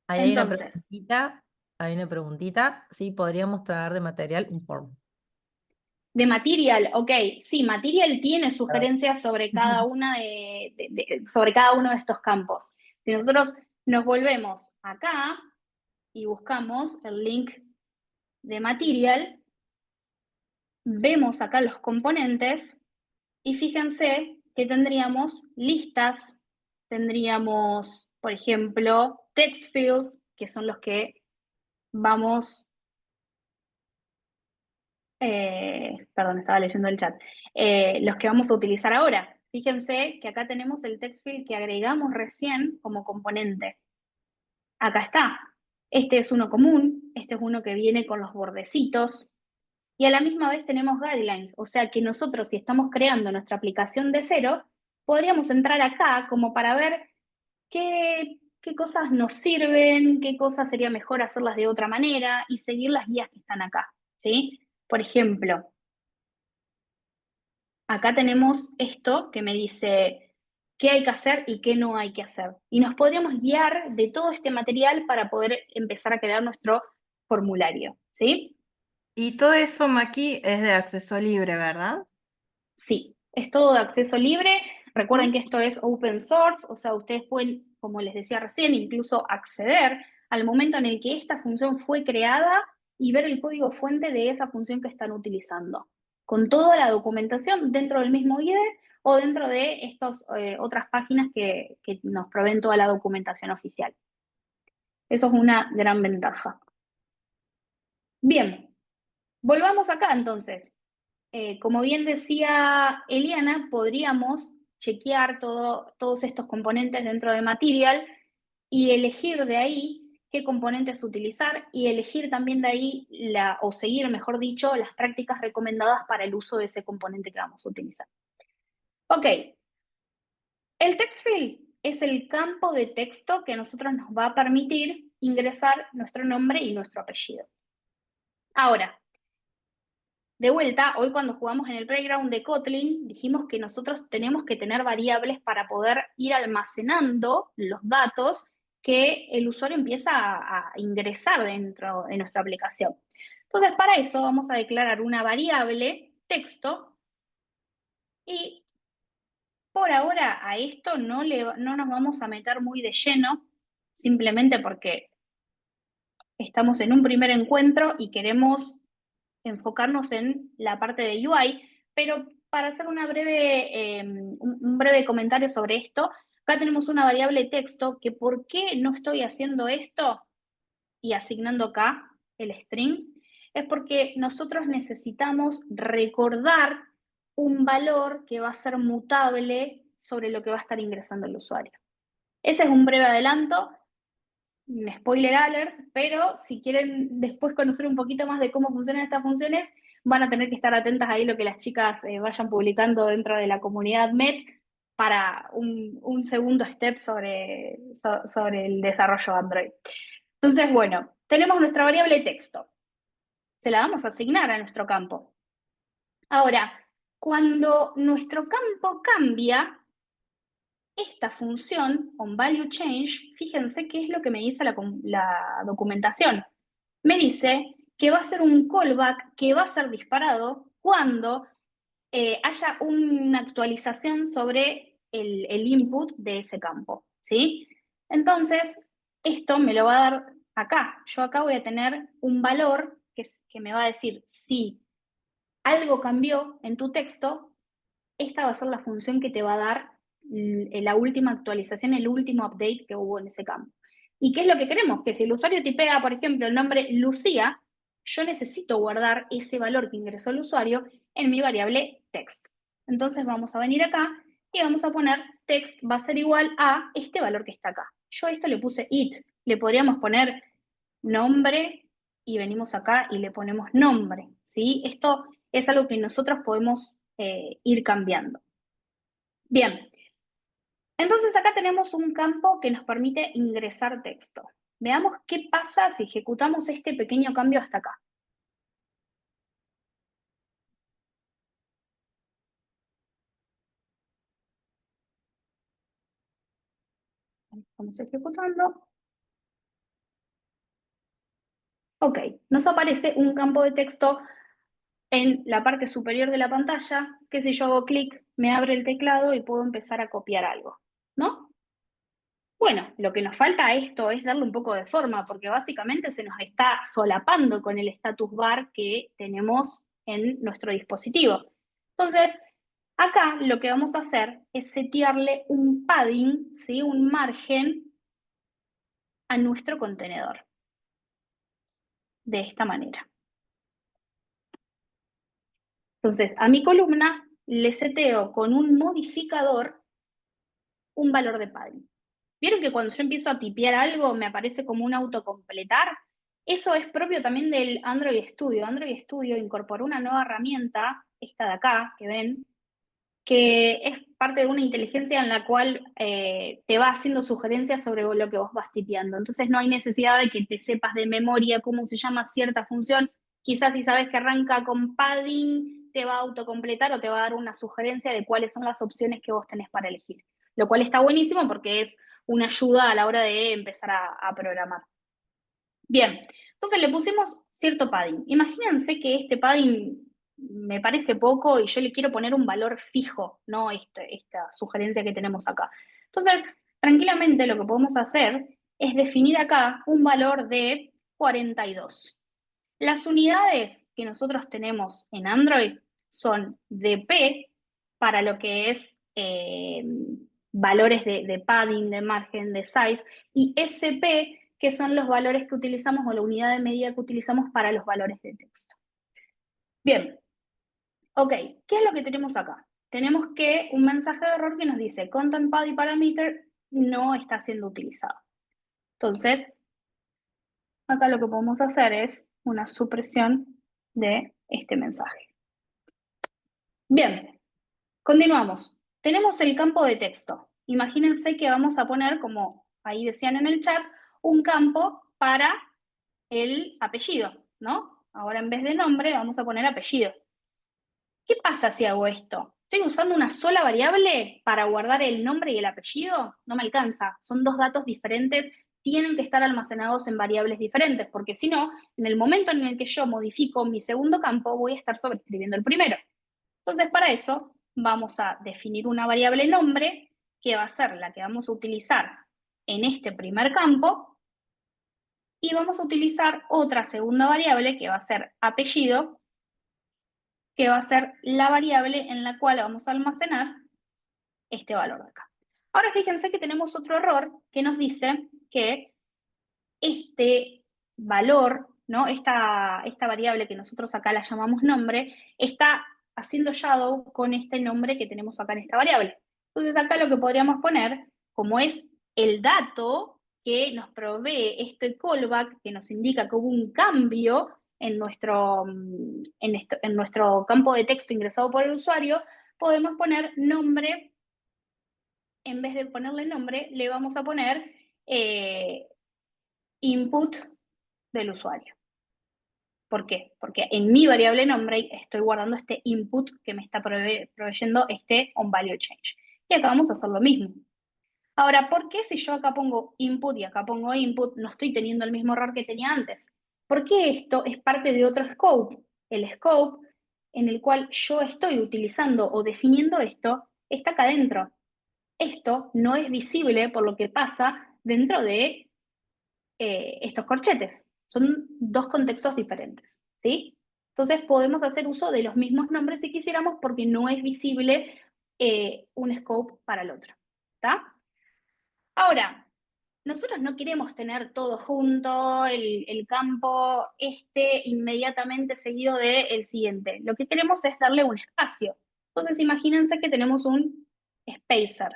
Ahí hay una Entonces, preguntita, sí, podríamos traer de material un form. de Material, ok, sí, Material tiene sugerencias sobre cada una sobre cada uno de estos campos. Si nosotros nos volvemos acá y buscamos el link de Material, vemos acá los componentes y fíjense que tendríamos listas, tendríamos, por ejemplo, text fields, que son los que vamos perdón, estaba leyendo el chat, los que vamos a utilizar ahora. Fíjense que acá tenemos el text field que agregamos recién como componente. Acá está. Este es uno común, este es uno que viene con los bordecitos, y a la misma vez tenemos guidelines, o sea que nosotros, si estamos creando nuestra aplicación de cero, podríamos entrar acá como para ver qué cosas nos sirven, qué cosas sería mejor hacerlas de otra manera y seguir las guías que están acá, ¿sí? Por ejemplo, acá tenemos esto que me dice qué hay que hacer y qué no hay que hacer. Y nos podríamos guiar de todo este material para poder empezar a crear nuestro formulario, ¿sí? Y todo eso, Maki, es de acceso libre, ¿verdad? Sí, es todo de acceso libre. Recuerden que esto es open source, o sea, ustedes pueden, como les decía recién, incluso acceder al momento en el que esta función fue creada y ver el código fuente de esa función que están utilizando, con toda la documentación dentro del mismo IDE o dentro de estas otras páginas que nos proveen toda la documentación oficial. Eso es una gran ventaja. Bien, volvamos acá entonces. Como bien decía Eliana, podríamos chequear todos estos componentes dentro de Material y elegir de ahí qué componentes utilizar y elegir también de ahí, o seguir, mejor dicho, las prácticas recomendadas para el uso de ese componente que vamos a utilizar. Ok, el text field es el campo de texto que a nosotros nos va a permitir ingresar nuestro nombre y nuestro apellido. Ahora, de vuelta, hoy cuando jugamos en el playground de Kotlin, dijimos que nosotros tenemos que tener variables para poder ir almacenando los datos que el usuario empieza a ingresar dentro de nuestra aplicación. Entonces, para eso vamos a declarar una variable texto y por ahora a esto no nos vamos a meter muy de lleno, simplemente porque estamos en un primer encuentro y queremos enfocarnos en la parte de UI, pero para hacer un breve comentario sobre esto, acá tenemos una variable texto que ¿por qué no estoy haciendo esto y asignando acá el string? Es porque nosotros necesitamos recordar un valor que va a ser mutable sobre lo que va a estar ingresando el usuario. Ese es un breve adelanto, un spoiler alert, pero si quieren después conocer un poquito más de cómo funcionan estas funciones, van a tener que estar atentas ahí lo que las chicas vayan publicando dentro de la comunidad MET para un segundo step sobre el desarrollo Android. Entonces, bueno, tenemos nuestra variable texto. Se la vamos a asignar a nuestro campo. Ahora, cuando nuestro campo cambia, esta función, onValueChange, fíjense qué es lo que me dice la documentación. Me dice que va a ser un callback que va a ser disparado cuando haya una actualización sobre el input de ese campo, ¿sí? Entonces, esto me lo va a dar acá. Yo acá voy a tener un valor que me va a decir si algo cambió en tu texto, esta va a ser la función que te va a dar la última actualización, el último update que hubo en ese campo. ¿Y qué es lo que queremos? Que si el usuario tipea, por ejemplo, el nombre Lucía, yo necesito guardar ese valor que ingresó el usuario en mi variable text. Entonces vamos a venir acá y vamos a poner text va a ser igual a este valor que está acá. Yo a esto le puse it, le podríamos poner nombre y venimos acá y le ponemos nombre, ¿sí? Esto es algo que nosotros podemos ir cambiando. Bien, entonces acá tenemos un campo que nos permite ingresar texto. Veamos qué pasa si ejecutamos este pequeño cambio hasta acá. Estamos ejecutando. Ok, nos aparece un campo de texto en la parte superior de la pantalla, que si yo hago clic me abre el teclado y puedo empezar a copiar algo, ¿no? Bueno, lo que nos falta a esto es darle un poco de forma, porque básicamente se nos está solapando con el status bar que tenemos en nuestro dispositivo. Entonces, acá lo que vamos a hacer es setearle un padding, ¿sí? Un margen a nuestro contenedor. De esta manera. Entonces, a mi columna le seteo con un modificador un valor de padding. ¿Vieron que cuando yo empiezo a tipear algo me aparece como un autocompletar? Eso es propio también del Android Studio. Android Studio incorporó una nueva herramienta, esta de acá, que ven, que es parte de una inteligencia en la cual te va haciendo sugerencias sobre lo que vos vas tipeando. Entonces no hay necesidad de que te sepas de memoria cómo se llama cierta función. Quizás si sabes que arranca con padding, te va a autocompletar o te va a dar una sugerencia de cuáles son las opciones que vos tenés para elegir. Lo cual está buenísimo porque es una ayuda a la hora de empezar a programar. Bien, entonces le pusimos cierto padding. Imagínense que este padding me parece poco y yo le quiero poner un valor fijo, no esta sugerencia que tenemos acá. Entonces, tranquilamente lo que podemos hacer es definir acá un valor de 42. Las unidades que nosotros tenemos en Android son dp para lo que es valores de padding, de margen, de size, y sp, que son los valores que utilizamos o la unidad de medida que utilizamos para los valores de texto. Bien, ok, ¿qué es lo que tenemos acá? Tenemos que un mensaje de error que nos dice content padding parameter no está siendo utilizado. Entonces, acá lo que podemos hacer es una supresión de este mensaje. Bien, continuamos. Tenemos el campo de texto. Imagínense que vamos a poner, como ahí decían en el chat, un campo para el apellido, ¿no? Ahora en vez de nombre vamos a poner apellido. ¿Qué pasa si hago esto? ¿Estoy usando una sola variable para guardar el nombre y el apellido? No me alcanza. Son dos datos diferentes, tienen que estar almacenados en variables diferentes, porque si no, en el momento en el que yo modifico mi segundo campo, voy a estar sobreescribiendo el primero. Entonces, para eso, vamos a definir una variable nombre, que va a ser la que vamos a utilizar en este primer campo, y vamos a utilizar otra segunda variable, que va a ser apellido, que va a ser la variable en la cual vamos a almacenar este valor de acá. Ahora fíjense que tenemos otro error que nos dice que este valor, ¿no? Esta variable que nosotros acá la llamamos nombre, está haciendo shadow con este nombre que tenemos acá en esta variable. Entonces acá lo que podríamos poner, como es el dato que nos provee este callback, que nos indica que hubo un cambio en nuestro campo de texto ingresado por el usuario, podemos poner nombre. En vez de ponerle nombre, le vamos a poner input del usuario. ¿Por qué? Porque en mi variable nombre estoy guardando este input que me está proveyendo este onValueChange. Y acá vamos a hacer lo mismo. Ahora, ¿por qué si yo acá pongo input y acá pongo input no estoy teniendo el mismo error que tenía antes? Porque esto es parte de otro scope. El scope en el cual yo estoy utilizando o definiendo esto está acá adentro. Esto no es visible por lo que pasa dentro de estos corchetes. Son dos contextos diferentes, ¿sí? Entonces podemos hacer uso de los mismos nombres si quisiéramos porque no es visible un scope para el otro, ¿está? Ahora, nosotros no queremos tener todo junto, el campo inmediatamente seguido del siguiente. Lo que queremos es darle un espacio. Entonces imagínense que tenemos un spacer.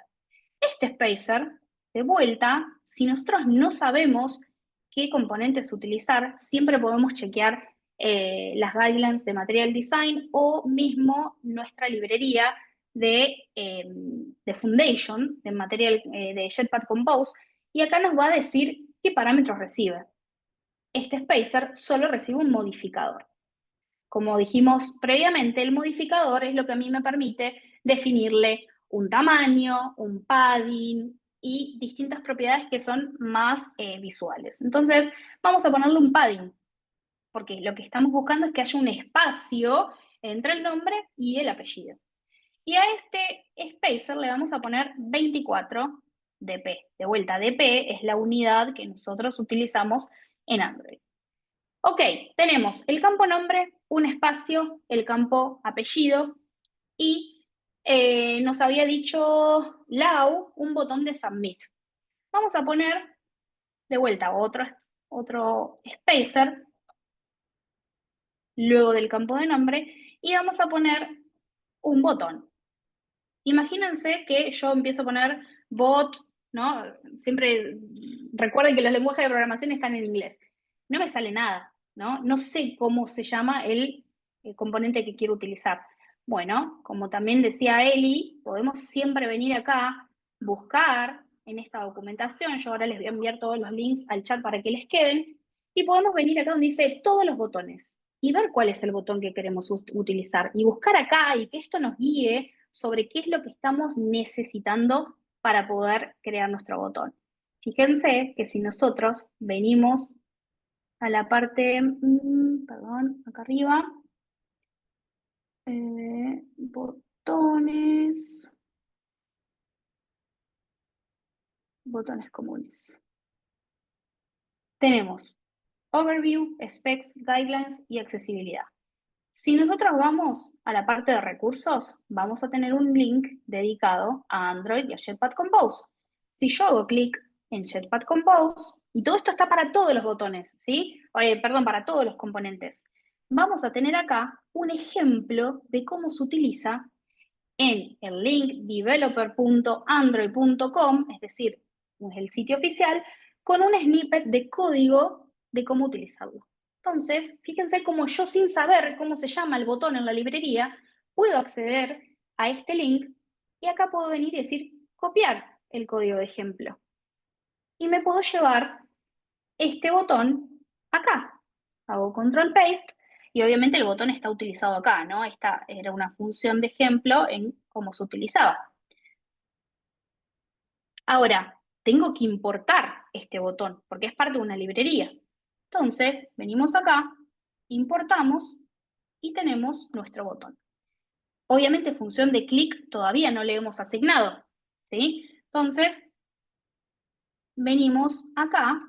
Este spacer, de vuelta, si nosotros no sabemos qué componentes utilizar, siempre podemos chequear las guidelines de Material Design o mismo nuestra librería de Foundation, de material de Jetpack Compose, y acá nos va a decir qué parámetros recibe. Este spacer solo recibe un modificador. Como dijimos previamente, el modificador es lo que a mí me permite definirle un tamaño, un padding y distintas propiedades que son más visuales. Entonces, vamos a ponerle un padding, porque lo que estamos buscando es que haya un espacio entre el nombre y el apellido. Y a este spacer le vamos a poner 24 dp. De vuelta, dp es la unidad que nosotros utilizamos en Android. Ok, tenemos el campo nombre, un espacio, el campo apellido y nos había dicho Lau un botón de submit. Vamos a poner de vuelta otro spacer luego del campo de nombre y vamos a poner un botón. Imagínense que yo empiezo a poner bot, ¿no? Siempre recuerden que los lenguajes de programación están en inglés. No me sale nada, ¿no? No sé cómo se llama el componente que quiero utilizar. Bueno, como también decía Eli, podemos siempre venir acá, buscar en esta documentación, yo ahora les voy a enviar todos los links al chat para que les queden, y podemos venir acá donde dice todos los botones y ver cuál es el botón que queremos utilizar y buscar acá y que esto nos guíe sobre qué es lo que estamos necesitando para poder crear nuestro botón. Fíjense que si nosotros venimos a la parte, perdón, acá arriba, botones comunes. Tenemos Overview, Specs, Guidelines y Accesibilidad. Si nosotros vamos a la parte de recursos, vamos a tener un link dedicado a Android y a Jetpack Compose. Si yo hago clic en Jetpack Compose, y todo esto está para todos los botones, ¿sí? Perdón, para todos los componentes. Vamos a tener acá un ejemplo de cómo se utiliza en el link developer.android.com, es decir, es el sitio oficial, con un snippet de código de cómo utilizarlo. Entonces, fíjense cómo yo sin saber cómo se llama el botón en la librería, puedo acceder a este link y acá puedo venir y decir copiar el código de ejemplo. Y me puedo llevar este botón acá. Hago control paste y obviamente el botón está utilizado acá, ¿no? Esta era una función de ejemplo en cómo se utilizaba. Ahora, tengo que importar este botón porque es parte de una librería. Entonces, venimos acá, importamos y tenemos nuestro botón. Obviamente, función de clic todavía no le hemos asignado, ¿sí? Entonces, venimos acá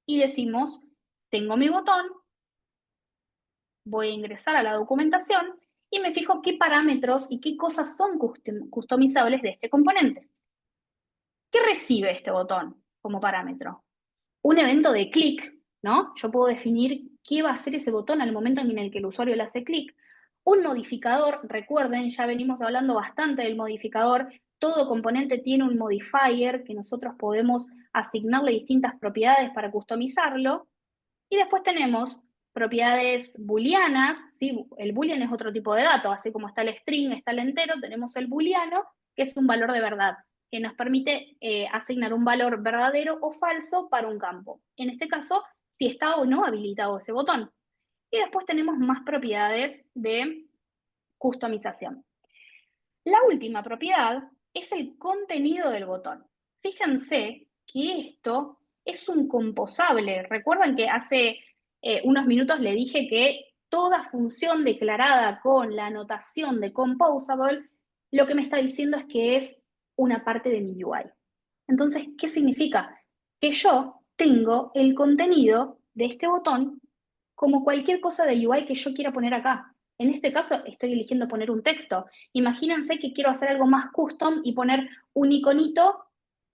y decimos, tengo mi botón, voy a ingresar a la documentación y me fijo qué parámetros y qué cosas son customizables de este componente. ¿Qué recibe este botón como parámetro? Un evento de clic, ¿no? Yo puedo definir qué va a hacer ese botón al momento en el que el usuario le hace clic. Un modificador, recuerden, ya venimos hablando bastante del modificador, todo componente tiene un modifier que nosotros podemos asignarle distintas propiedades para customizarlo. Y después tenemos propiedades booleanas, ¿sí? El boolean es otro tipo de dato, así como está el string, está el entero, tenemos el booleano, que es un valor de verdad, que nos permite asignar un valor verdadero o falso para un campo. En este caso, si está o no habilitado ese botón. Y después tenemos más propiedades de customización. La última propiedad es el contenido del botón. Fíjense que esto es un composable. Recuerdan que hace unos minutos le dije que toda función declarada con la anotación de composable, lo que me está diciendo es que es una parte de mi UI. Entonces, ¿qué significa? Que yo tengo el contenido de este botón como cualquier cosa de UI que yo quiera poner acá. En este caso estoy eligiendo poner un texto. Imagínense que quiero hacer algo más custom y poner un iconito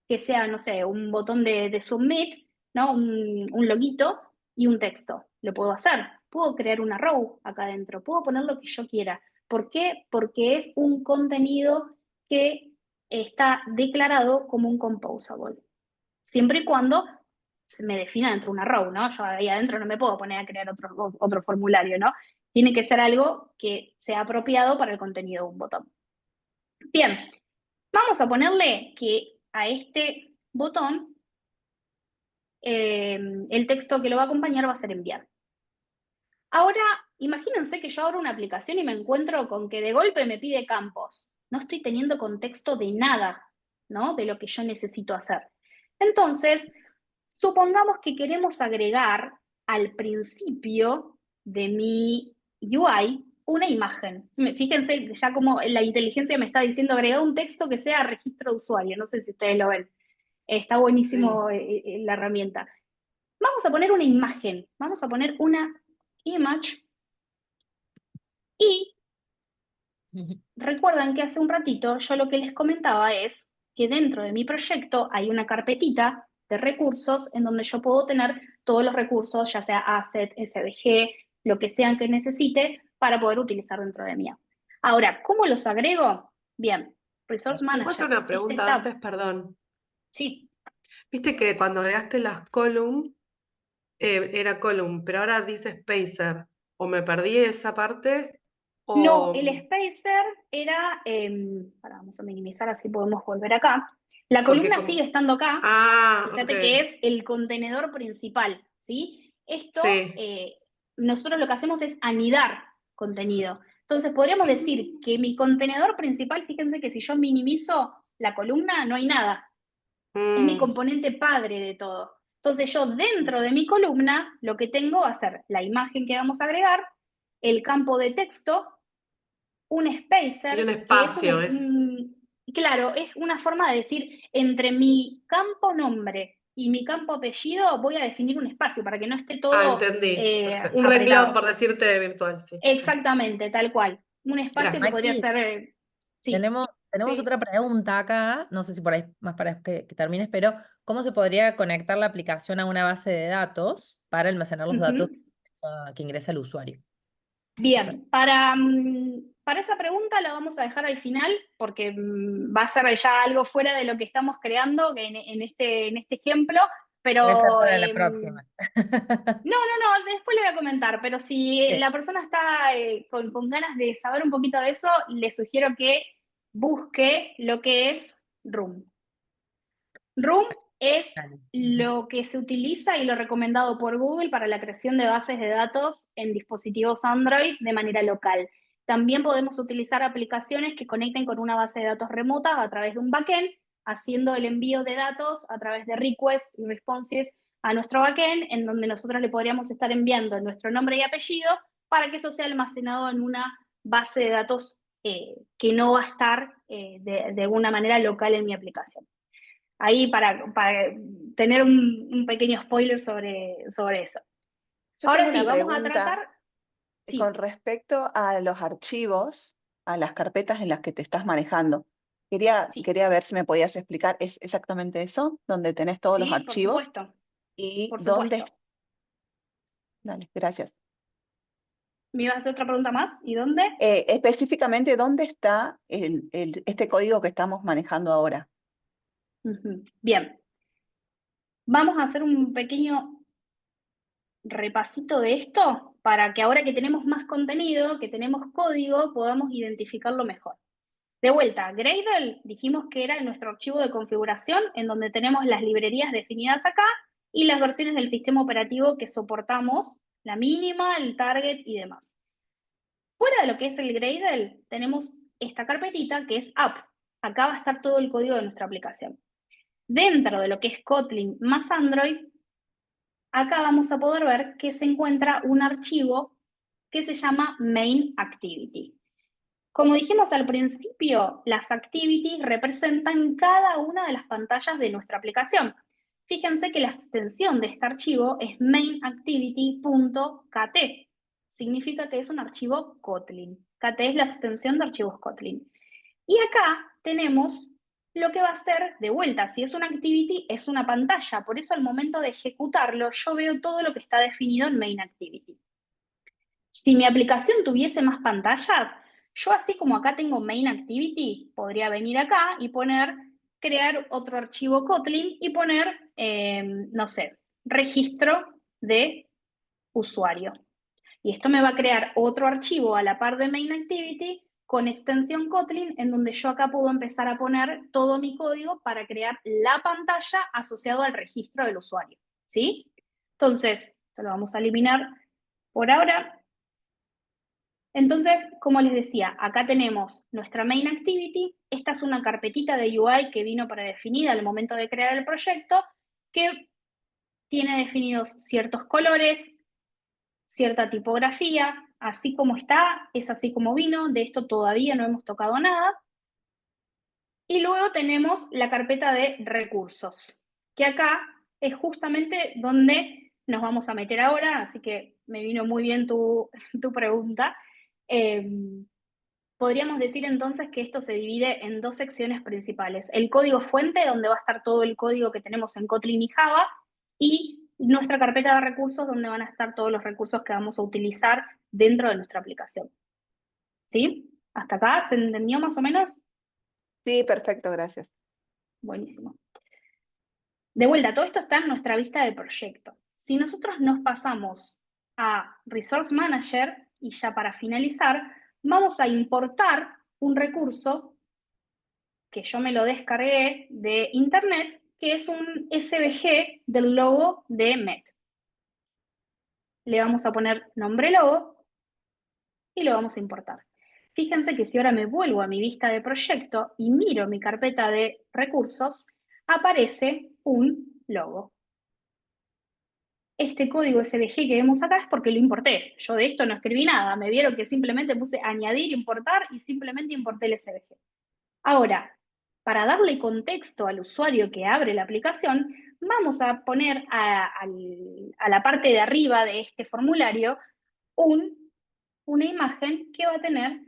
que sea, no sé, un botón de submit, ¿no? Un loguito y un texto. Lo puedo hacer. Puedo crear una row acá adentro. Puedo poner lo que yo quiera. ¿Por qué? Porque es un contenido que está declarado como un composable. Siempre y cuando se me defina dentro de una row, ¿no? Yo ahí adentro no me puedo poner a crear otro formulario, ¿no? Tiene que ser algo que sea apropiado para el contenido de un botón. Bien, vamos a ponerle que a este botón el texto que lo va a acompañar va a ser enviar. Ahora, imagínense que yo abro una aplicación y me encuentro con que de golpe me pide campos. No estoy teniendo contexto de nada, ¿no? De lo que yo necesito hacer. Entonces, supongamos que queremos agregar al principio de mi UI una imagen. Fíjense ya como la inteligencia me está diciendo agregar un texto que sea registro de usuario. No sé si ustedes lo ven. Está buenísimo la herramienta. Vamos a poner una imagen. Vamos a poner una image. Y recuerdan que hace un ratito yo lo que les comentaba es que dentro de mi proyecto hay una carpetita de recursos en donde yo puedo tener todos los recursos, ya sea asset, SVG, lo que sean que necesite para poder utilizar dentro de mí. Ahora, ¿cómo los agrego? Bien, Resource ¿Te puedo hacer Manager. una pregunta tab. antes? Perdón. Sí. Viste que cuando agregaste las column, era column, pero ahora dice spacer. ¿O me perdí esa parte? No, O... el spacer era, vamos a minimizar así podemos volver acá. La Porque columna sigue estando acá. Ah, ok. Fíjate que es el contenedor principal, ¿sí? Esto, Sí. nosotros lo que hacemos es anidar contenido. Entonces, podríamos decir que mi contenedor principal, fíjense que si yo minimizo la columna, no hay nada. Es mi componente padre de todo. Entonces, yo dentro de mi columna, lo que tengo va a ser la imagen que vamos a agregar, el campo de texto, un spacer, Y un que es espacio, claro, es una forma de decir, entre mi campo nombre y mi campo apellido voy a definir un espacio para que no esté todo entendí. Perfecto. Un renglón, apretado. por decirte, virtual, sí. Exactamente, tal cual. Un espacio que Gracias. podría Maki, ser, sí. tenemos Sí. otra pregunta acá, no sé si por ahí más para que termines, pero ¿cómo se podría conectar la aplicación a una base de datos para almacenar los datos que ingresa el usuario? Bien, para esa pregunta la vamos a dejar al final porque va a ser ya algo fuera de lo que estamos creando en este ejemplo, Puede ser pero para la próxima. no, después le voy a comentar, pero si Sí. la persona está con ganas de saber un poquito de eso, le sugiero que busque lo que es Room. Room es Dale. lo que se utiliza y lo recomendado por Google para la creación de bases de datos en dispositivos Android de manera local. También podemos utilizar aplicaciones que conecten con una base de datos remota a través de un backend, haciendo el envío de datos a través de requests y responses a nuestro backend, en donde nosotros le podríamos estar enviando nuestro nombre y apellido para que eso sea almacenado en una base de datos que no va a estar de una manera local en mi aplicación. Ahí para tener un pequeño spoiler sobre eso. Yo Ahora tengo sí, una vamos a pregunta tratar. con Sí, respecto a los archivos, a las carpetas en las que te estás manejando. Quería sí, ver si me podías explicar, ¿es exactamente eso? ¿Donde tenés todos los sí, por archivos? supuesto, ¿Y por dónde? supuesto. Dale, gracias. ¿Me ibas a hacer otra pregunta más? ¿Y dónde? Específicamente, ¿dónde está este código que estamos manejando ahora? Bien, vamos a hacer un pequeño repasito de esto para que ahora que tenemos más contenido, que tenemos código, podamos identificarlo mejor. De vuelta, Gradle dijimos que era nuestro archivo de configuración en donde tenemos las librerías definidas acá y las versiones del sistema operativo que soportamos, la mínima, el target y demás. Fuera de lo que es el Gradle, tenemos esta carpetita que es app. Acá va a estar todo el código de nuestra aplicación. Dentro de lo que es Kotlin más Android, acá vamos a poder ver que se encuentra un archivo que se llama main activity. Como dijimos al principio, las activities representan cada una de las pantallas de nuestra aplicación. Fíjense que la extensión de este archivo es mainActivity.kt. Significa que es un archivo Kotlin. KT es la extensión de archivos Kotlin. Y acá tenemos lo que va a ser, de vuelta, si es una activity, es una pantalla. Por eso al momento de ejecutarlo, yo veo todo lo que está definido en mainActivity. Si mi aplicación tuviese más pantallas, yo así como acá tengo mainActivity, podría venir acá y poner, crear otro archivo Kotlin y poner, no sé, registro de usuario. Y esto me va a crear otro archivo a la par de mainActivity con extensión Kotlin, en donde yo acá puedo empezar a poner todo mi código para crear la pantalla asociado al registro del usuario, ¿sí? Entonces, esto lo vamos a eliminar por ahora. Entonces, como les decía, acá tenemos nuestra main activity. Esta es una carpetita de UI que vino predefinida al momento de crear el proyecto, que tiene definidos ciertos colores, cierta tipografía, así como está, es así como vino. De esto todavía no hemos tocado nada. Y luego tenemos la carpeta de recursos, que acá es justamente donde nos vamos a meter ahora, así que me vino muy bien tu pregunta. Podríamos decir entonces que esto se divide en dos secciones principales. El código fuente, donde va a estar todo el código que tenemos en Kotlin y Java, y nuestra carpeta de recursos, donde van a estar todos los recursos que vamos a utilizar dentro de nuestra aplicación. ¿Sí? ¿Hasta acá se entendió más o menos? Sí, perfecto, gracias. Buenísimo. De vuelta, todo esto está en nuestra vista de proyecto. Si nosotros nos pasamos a Resource Manager, y ya para finalizar, vamos a importar un recurso que yo me lo descargué de internet, que es un SVG del logo de Met. Le vamos a poner nombre logo y lo vamos a importar. Fíjense que si ahora me vuelvo a mi vista de proyecto y miro mi carpeta de recursos, aparece un logo. Este código SVG que vemos acá es porque lo importé. Yo de esto no escribí nada. Me vieron que simplemente puse añadir, importar y simplemente importé el SVG. Ahora, para darle contexto al usuario que abre la aplicación, vamos a poner a la parte de arriba de este formulario una imagen que va a tener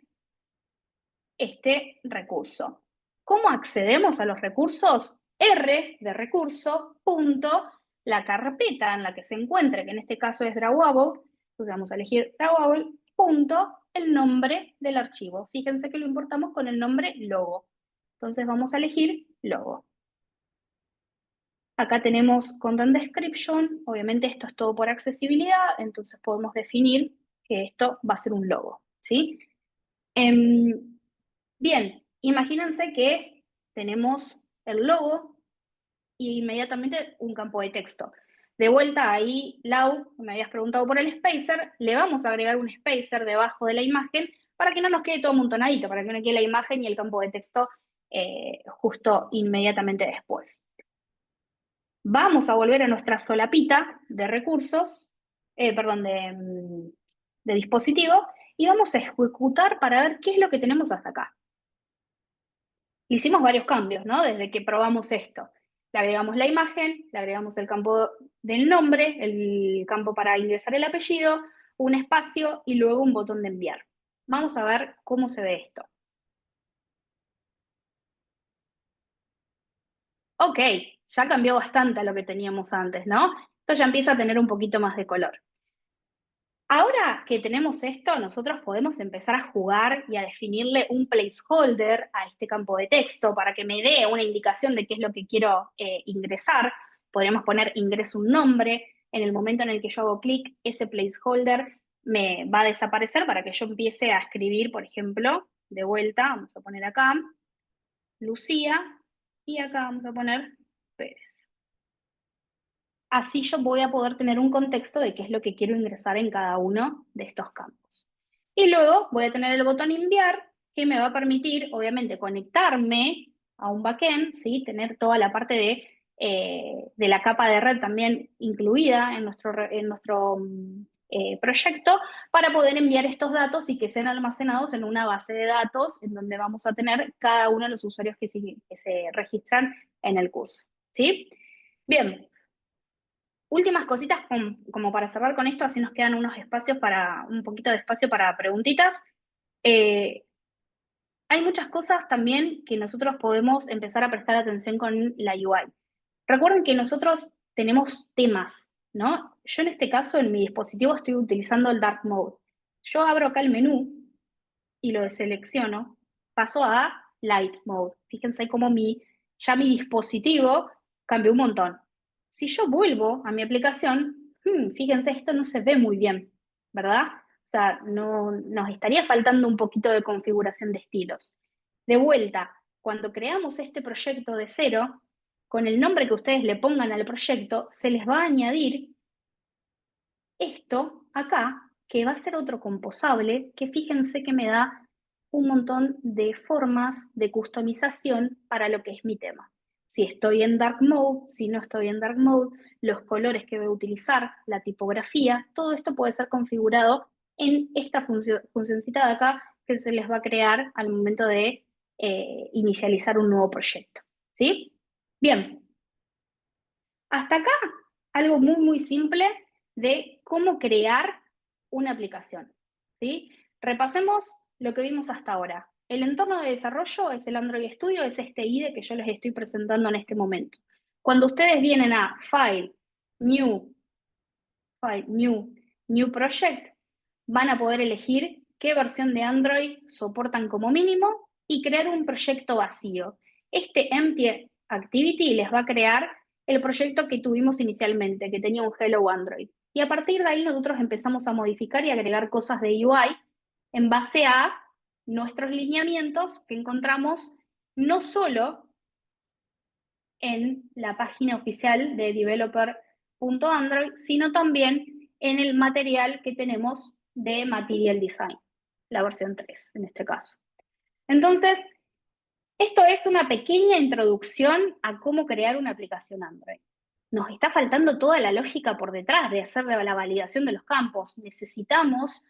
este recurso. ¿Cómo accedemos a los recursos? R de recurso, punto, la carpeta en la que se encuentre, que en este caso es Drawable, entonces vamos a elegir Drawable, punto, el nombre del archivo. Fíjense que lo importamos con el nombre logo. Entonces vamos a elegir logo. Acá tenemos Content Description, obviamente esto es todo por accesibilidad, entonces podemos definir que esto va a ser un logo, ¿sí? Bien, imagínense que tenemos el logo y inmediatamente un campo de texto. De vuelta ahí, Lau, me habías preguntado por el spacer, le vamos a agregar un spacer debajo de la imagen para que no nos quede todo amontonadito, para que no quede la imagen y el campo de texto justo inmediatamente después. Vamos a volver a nuestra solapita de recursos, de dispositivo, y vamos a ejecutar para ver qué es lo que tenemos hasta acá. Hicimos varios cambios, ¿no? Desde que probamos esto. Le agregamos la imagen, le agregamos el campo del nombre, el campo para ingresar el apellido, un espacio y luego un botón de enviar. Vamos a ver cómo se ve esto. Ok, ya cambió bastante a lo que teníamos antes, ¿no? Esto ya empieza a tener un poquito más de color. Ahora que tenemos esto, nosotros podemos empezar a jugar y a definirle un placeholder a este campo de texto para que me dé una indicación de qué es lo que quiero ingresar. Podríamos poner ingreso un nombre. En el momento en el que yo hago clic, ese placeholder me va a desaparecer para que yo empiece a escribir, por ejemplo, de vuelta, vamos a poner acá, Lucía, y acá vamos a poner Pérez. Así yo voy a poder tener un contexto de qué es lo que quiero ingresar en cada uno de estos campos. Y luego voy a tener el botón enviar, que me va a permitir, obviamente, conectarme a un backend, ¿sí? Tener toda la parte de la capa de red también incluida en nuestro proyecto, para poder enviar estos datos y que sean almacenados en una base de datos en donde vamos a tener cada uno de los usuarios que se registran en el curso, ¿sí? Bien. Últimas cositas como para cerrar con esto, así nos quedan un poquito de espacio para preguntitas. Hay muchas cosas también que nosotros podemos empezar a prestar atención con la UI. Recuerden que nosotros tenemos temas, ¿no? Yo en este caso, en mi dispositivo, estoy utilizando el Dark Mode. Yo abro acá el menú y lo deselecciono, paso a Light Mode. Fíjense cómo ya mi dispositivo cambió un montón. Si yo vuelvo a mi aplicación, fíjense, esto no se ve muy bien, ¿verdad? O sea, nos estaría faltando un poquito de configuración de estilos. De vuelta, cuando creamos este proyecto de cero, con el nombre que ustedes le pongan al proyecto, se les va a añadir esto acá, que va a ser otro composable, que fíjense que me da un montón de formas de customización para lo que es mi tema. Si estoy en Dark Mode, si no estoy en Dark Mode, los colores que voy a utilizar, la tipografía, todo esto puede ser configurado en esta funcioncita de acá que se les va a crear al momento de inicializar un nuevo proyecto. ¿Sí? Bien. Hasta acá, algo muy simple de cómo crear una aplicación, ¿sí? Repasemos lo que vimos hasta ahora. El entorno de desarrollo es el Android Studio, es este IDE que yo les estoy presentando en este momento. Cuando ustedes vienen a File, New Project, van a poder elegir qué versión de Android soportan como mínimo y crear un proyecto vacío. Este Empty Activity les va a crear el proyecto que tuvimos inicialmente, que tenía un Hello Android. Y a partir de ahí nosotros empezamos a modificar y agregar cosas de UI en base a nuestros lineamientos que encontramos no solo en la página oficial de developer.android, sino también en el material que tenemos de Material Design, la versión 3 en este caso. Entonces, esto es una pequeña introducción a cómo crear una aplicación Android. Nos está faltando toda la lógica por detrás de hacer la validación de los campos. Necesitamos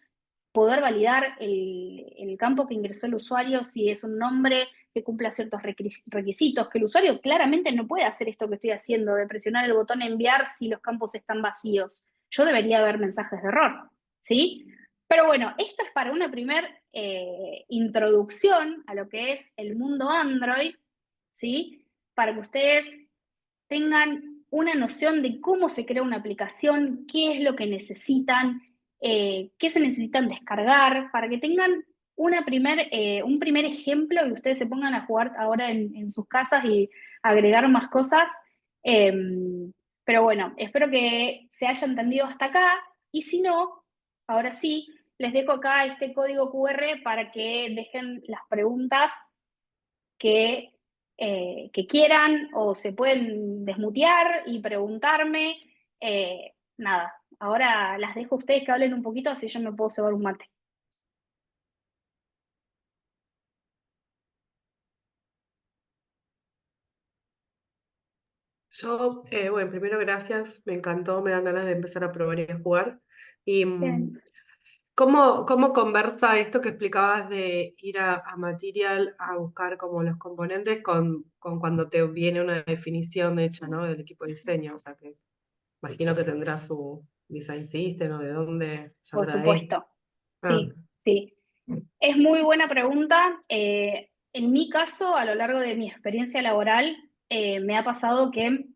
poder validar el campo que ingresó el usuario, si es un nombre que cumpla ciertos requisitos, que el usuario claramente no puede hacer esto que estoy haciendo, de presionar el botón enviar si los campos están vacíos. Yo debería ver mensajes de error, ¿sí? Pero bueno, esto es para una primera introducción a lo que es el mundo Android, ¿sí? Para que ustedes tengan una noción de cómo se crea una aplicación, qué es lo que necesitan, qué se necesitan descargar, para que tengan un primer ejemplo y ustedes se pongan a jugar ahora en sus casas y agregar más cosas. Pero bueno, espero que se haya entendido hasta acá y si no, ahora sí, les dejo acá este código QR para que dejen las preguntas que quieran o se pueden desmutear y preguntarme. Nada, ahora las dejo a ustedes que hablen un poquito, así yo me puedo cebar un mate. Yo, bueno, primero gracias, me encantó, me dan ganas de empezar a probar y a jugar. Y Bien. ¿cómo conversa esto que explicabas de ir a Material a buscar como los componentes con cuando te viene una definición hecha, ¿no? Del equipo de diseño? O sea que imagino que tendrá su design system o de dónde Por saldrá esto. supuesto, Ah, sí. Es muy buena pregunta. En mi caso, a lo largo de mi experiencia laboral, me ha pasado que,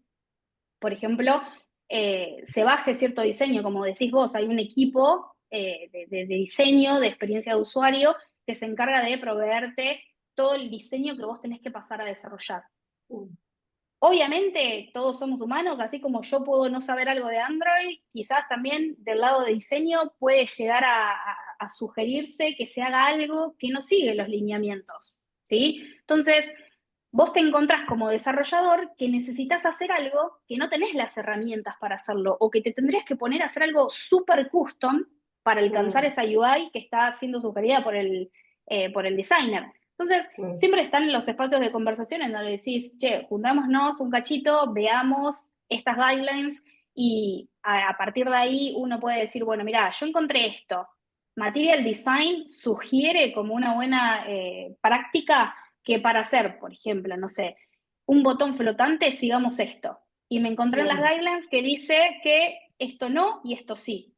por ejemplo, se baje cierto diseño, como decís vos, hay un equipo de diseño, de experiencia de usuario, que se encarga de proveerte todo el diseño que vos tenés que pasar a desarrollar. Obviamente todos somos humanos, así como yo puedo no saber algo de Android, quizás también del lado de diseño puede llegar a sugerirse que se haga algo que no sigue los lineamientos, ¿sí? Entonces, vos te encontrás como desarrollador que necesitas hacer algo que no tenés las herramientas para hacerlo, o que te tendrías que poner a hacer algo súper custom para alcanzar esa UI que está siendo sugerida por el designer. Entonces, siempre están los espacios de conversación en donde decís, che, juntémonos un cachito, veamos estas guidelines y a partir de ahí uno puede decir, bueno, mira, yo encontré esto. Material Design sugiere como una buena práctica que para hacer, por ejemplo, no sé, un botón flotante, sigamos esto. Y me encontré en las guidelines que dice que esto no y esto sí.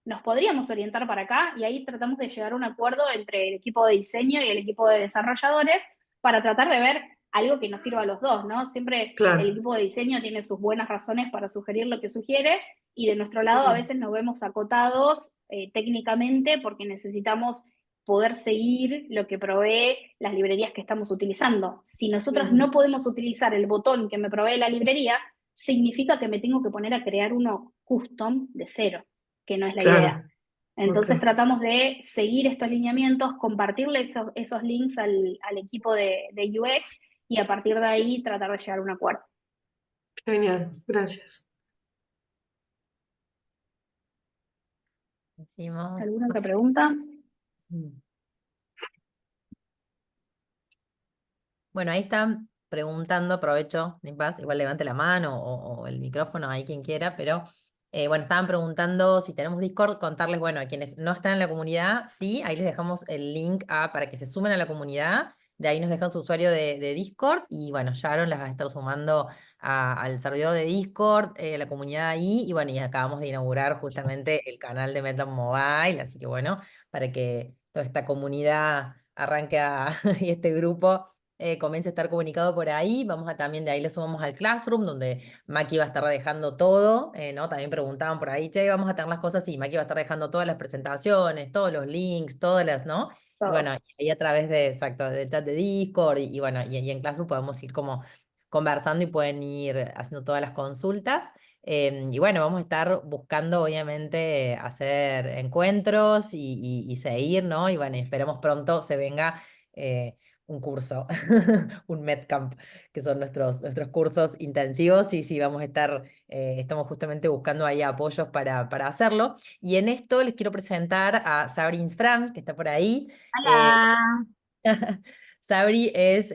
Nos podríamos orientar para acá y ahí tratamos de llegar a un acuerdo entre el equipo de diseño y el equipo de desarrolladores para tratar de ver algo que nos sirva a los dos, ¿no? Siempre Claro. el equipo de diseño tiene sus buenas razones para sugerir lo que sugiere y de nuestro lado a veces nos vemos acotados técnicamente porque necesitamos poder seguir lo que provee las librerías que estamos utilizando. Si nosotros no podemos utilizar el botón que me provee la librería, significa que me tengo que poner a crear uno custom de cero, que no es la idea. Entonces tratamos de seguir estos lineamientos, compartirle esos links al equipo de UX y a partir de ahí tratar de llegar a un acuerdo. Genial, gracias. Decimos. ¿Alguna otra pregunta? Bueno, ahí están preguntando, aprovecho, Nicolás, igual levante la mano o el micrófono, ahí quien quiera, pero bueno, estaban preguntando si tenemos Discord, contarles, bueno, a quienes no están en la comunidad, sí, ahí les dejamos el link para que se sumen a la comunidad, de ahí nos dejan su usuario de Discord y bueno, Sharon las va a estar sumando al servidor de Discord, la comunidad ahí, y bueno, y acabamos de inaugurar justamente el canal de Meta Mobile, así que bueno, para que toda esta comunidad arranque y este grupo comience a estar comunicado por ahí. Vamos a también de ahí lo sumamos al Classroom, donde Maki va a estar dejando todo, ¿no? También preguntaban por ahí, che, vamos a tener las cosas así. Maki va a estar dejando todas las presentaciones, todos los links, todas las, ¿no? Y bueno, ahí a través de, exacto, del chat de Discord y bueno, y en Classroom podemos ir como conversando y pueden ir haciendo todas las consultas. Y bueno, vamos a estar buscando, obviamente, hacer encuentros y seguir, ¿no? Y bueno, esperemos pronto se venga un curso, un MedCamp, que son nuestros cursos intensivos. Y sí, vamos a estar, estamos justamente buscando ahí apoyos para hacerlo. Y en esto les quiero presentar a Sabri Insfran, que está por ahí. Hola. Sabri es,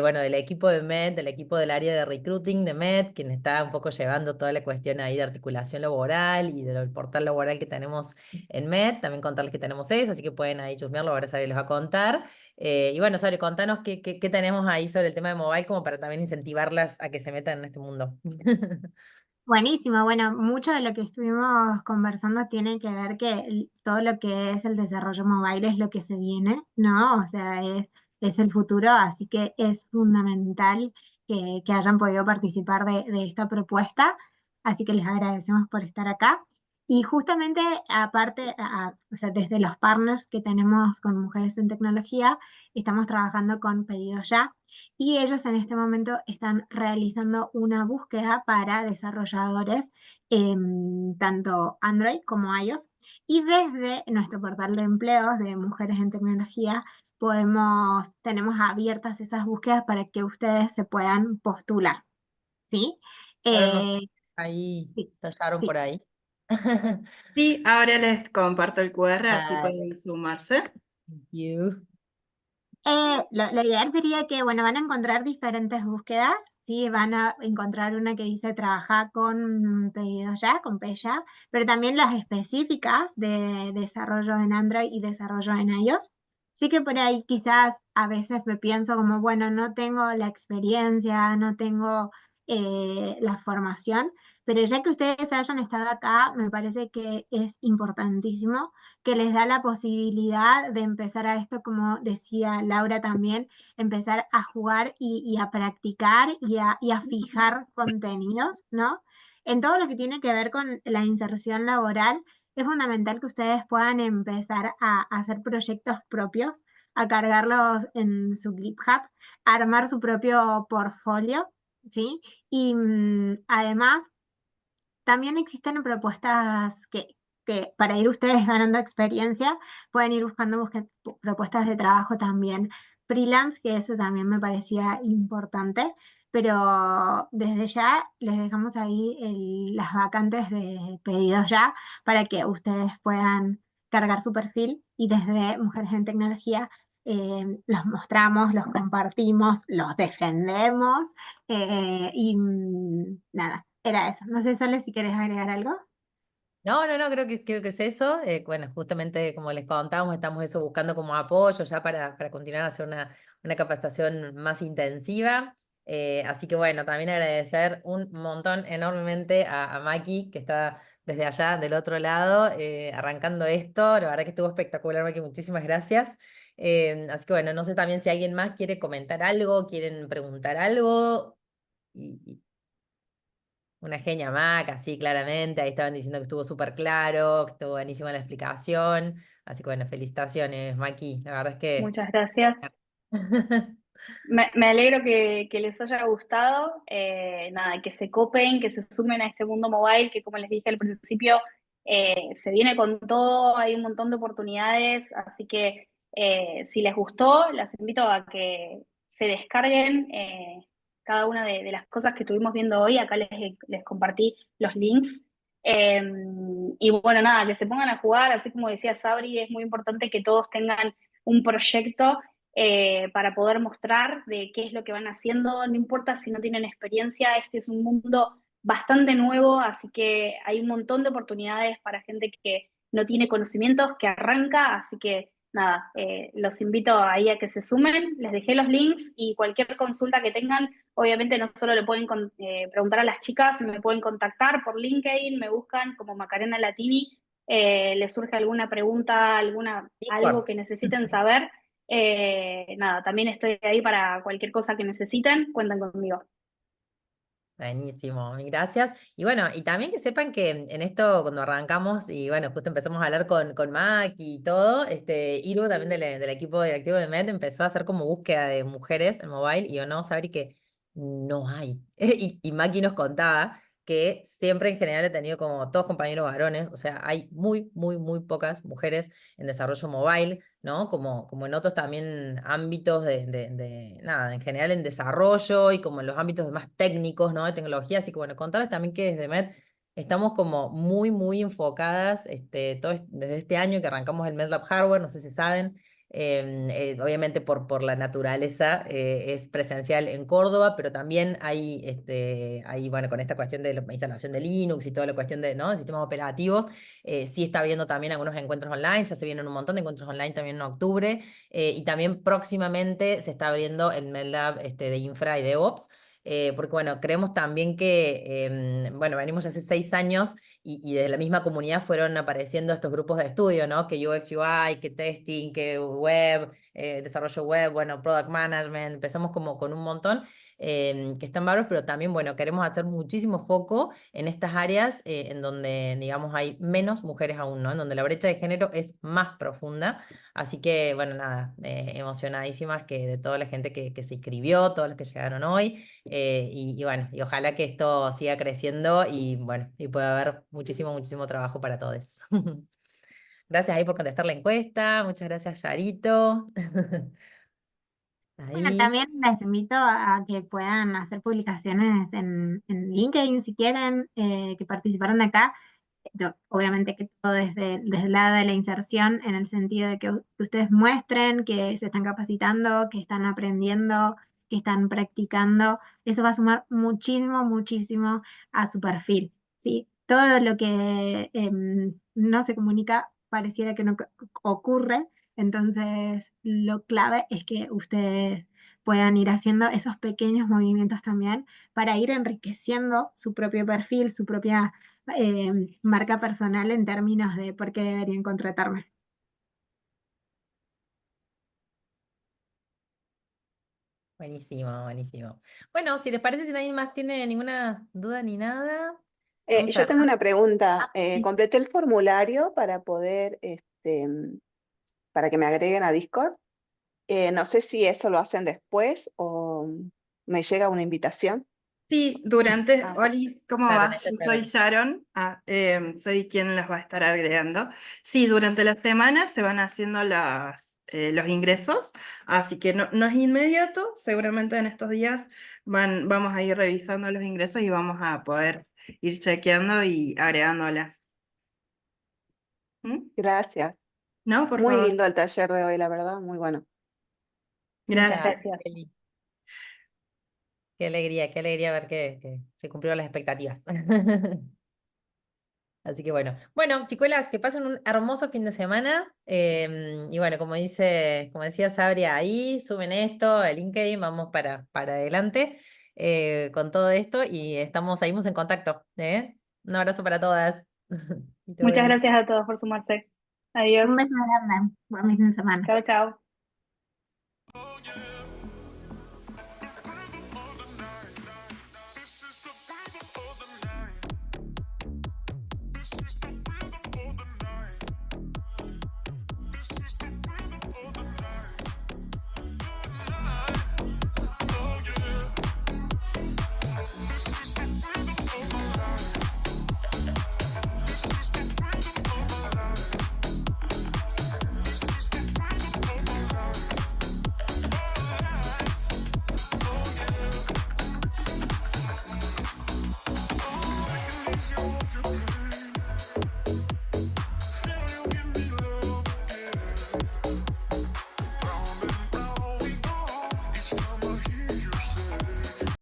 bueno, del equipo de MED, del equipo del área de recruiting de MED, quien está un poco llevando toda la cuestión ahí de articulación laboral y del portal laboral que tenemos en MED. También contarles que tenemos eso, así que pueden ahí chusmearlo, ahora Sabri les va a contar. Y bueno, Sabri, contanos qué tenemos ahí sobre el tema de mobile, como para también incentivarlas a que se metan en este mundo. Buenísimo. Bueno, mucho de lo que estuvimos conversando tiene que ver que todo lo que es el desarrollo mobile es lo que se viene, ¿no? O sea, es el futuro, así que es fundamental que hayan podido participar de esta propuesta. Así que les agradecemos por estar acá. Y justamente, aparte, o sea, desde los partners que tenemos con Mujeres en Tecnología, estamos trabajando con Pedido Ya. Y ellos en este momento están realizando una búsqueda para desarrolladores tanto Android como iOS. Y desde nuestro portal de empleos de Mujeres en Tecnología tenemos abiertas esas búsquedas para que ustedes se puedan postular. ¿Sí? Ahí Sí, tallaron sí. por ahí. Sí, ahora les comparto el QR, así Dale. pueden sumarse. Thank you. Lo ideal sería que, bueno, van a encontrar diferentes búsquedas, ¿sí? Van a encontrar una que dice trabajar con Pedido Ya, con PeYa, pero también las específicas de desarrollo en Android y desarrollo en iOS. Sí que por ahí quizás a veces me pienso como, bueno, no tengo la experiencia, no tengo la formación, pero ya que ustedes hayan estado acá, me parece que es importantísimo que les da la posibilidad de empezar a esto, como decía Laura también, empezar a jugar y a practicar y a fijar contenidos, ¿no? En todo lo que tiene que ver con la inserción laboral, es fundamental que ustedes puedan empezar a hacer proyectos propios, a cargarlos en su GitHub, a armar su propio portfolio. ¿sí? Y además, también existen propuestas que para ir ustedes ganando experiencia, pueden ir buscando propuestas de trabajo también freelance, que eso también me parecía importante. Pero desde ya les dejamos ahí las vacantes de pedidos ya para que ustedes puedan cargar su perfil y desde Mujeres en Tecnología los mostramos, los compartimos, los defendemos y nada, era eso. No sé, Sole, si quieres agregar algo. No, no, no, creo que es eso. Bueno, justamente como les contábamos, estamos eso buscando como apoyo ya para continuar a hacer una capacitación más intensiva. Así que bueno, también agradecer un montón enormemente a Maki, que está desde allá del otro lado, arrancando esto. La verdad que estuvo espectacular, Maki, muchísimas gracias. Así que bueno, no sé también si alguien más quiere comentar algo, quieren preguntar algo. Y una genia Mac, así claramente, ahí estaban diciendo que estuvo súper claro, que estuvo buenísima la explicación, así que bueno, felicitaciones, Maki, la verdad es que... Muchas gracias. Me alegro que les haya gustado, nada, que se copen, que se sumen a este mundo mobile, que como les dije al principio, se viene con todo, hay un montón de oportunidades, así que si les gustó, las invito a que se descarguen cada una de las cosas que estuvimos viendo hoy, acá les compartí los links. Eh, y bueno, nada, que se pongan a jugar, así como decía Sabri, es muy importante que todos tengan un proyecto para poder mostrar de qué es lo que van haciendo, no importa si no tienen experiencia, este es un mundo bastante nuevo, así que hay un montón de oportunidades para gente que no tiene conocimientos, que arranca, así que nada, los invito ahí a que se sumen, les dejé los links y cualquier consulta que tengan, obviamente no solo le pueden preguntar a las chicas, me pueden contactar por LinkedIn, me buscan como Macarena Latini, les surge alguna pregunta, algo Discord. que necesiten saber, nada, también estoy ahí para cualquier cosa que necesiten, cuentan conmigo. Buenísimo, mil gracias. Y bueno, y también que sepan que en esto, cuando arrancamos, y bueno, justo empezamos a hablar con Mac y todo, Iru también del equipo directivo de MED empezó a hacer como búsqueda de mujeres en mobile, y yo no, saber que no hay. Y Maki nos contaba que siempre en general he tenido como todos compañeros varones, o sea, hay muy, muy, muy pocas mujeres en desarrollo mobile, ¿no? Como en otros también ámbitos nada, en general en desarrollo y como en los ámbitos más técnicos, ¿no? De tecnología. Así que bueno, contarles también que desde MED estamos como muy, muy enfocadas, desde este año que arrancamos el MedLab Hardware, no sé si saben. Obviamente por la naturaleza es presencial en Córdoba, pero también hay, bueno, con esta cuestión de la instalación de Linux y toda la cuestión de, ¿no?, sistemas operativos, sí está habiendo también algunos encuentros online, ya se vienen un montón de encuentros online también en octubre, y también próximamente se está abriendo el MedLab de Infra y DevOps, porque bueno, creemos también que, bueno, venimos ya hace 6 años y desde la misma comunidad fueron apareciendo estos grupos de estudio, ¿no? Que UX, UI, que testing, que web, desarrollo web, bueno, product management, empezamos como con un montón que están bárbaros, pero también, bueno, queremos hacer muchísimo foco en estas áreas en donde, digamos, hay menos mujeres aún, ¿no? En donde la brecha de género es más profunda. Así que, bueno, nada, emocionadísimas que de toda la gente que se inscribió, todos los que llegaron hoy. Y bueno, y ojalá que esto siga creciendo y bueno, y pueda haber muchísimo, muchísimo trabajo para todos. Gracias ahí por contestar la encuesta. Muchas gracias, Yarito. Bueno, Ahí. también les invito a que puedan hacer publicaciones en LinkedIn si quieren, que participaron de acá. Obviamente que todo desde el lado de la inserción, en el sentido de que ustedes muestren que se están capacitando, que están aprendiendo, que están practicando. Eso va a sumar muchísimo, muchísimo a su perfil, ¿sí? Todo lo que no se comunica pareciera que no ocurre, entonces lo clave es que ustedes puedan ir haciendo esos pequeños movimientos también para ir enriqueciendo su propio perfil, su propia marca personal en términos de por qué deberían contratarme. Buenísimo, buenísimo. Bueno, si les parece, si nadie más tiene ninguna duda ni nada, vamos Yo a... tengo una pregunta. Sí. Completé el formulario para poder, para que me agreguen a Discord. No sé si eso lo hacen después o me llega una invitación. Sí, durante, Ah, Oli, ¿cómo Sharon, vas? ella Yo soy Sharon. Sharon, soy quien las va a estar agregando. Sí, durante la semana se van haciendo los ingresos, así que no es inmediato, seguramente en estos días vamos a ir revisando los ingresos y vamos a poder ir chequeando y agregándolas. ¿Mm? gracias. ¿No? Por Muy favor. lindo el taller de hoy, la verdad, muy bueno. Muchas Gracias. gracias. Eli. Qué alegría ver que se cumplieron las expectativas. Así que bueno. Bueno, chicuelas, que pasen un hermoso fin de semana. Y bueno, como decía Sabria ahí, suben esto, el LinkedIn, vamos para adelante con todo esto y seguimos en contacto. ¿Eh? Un abrazo para todas. Que te vaya Muchas bien. gracias a todos por sumarse. Adiós. Un beso grande. Buen fin de semana. Chao, chao. You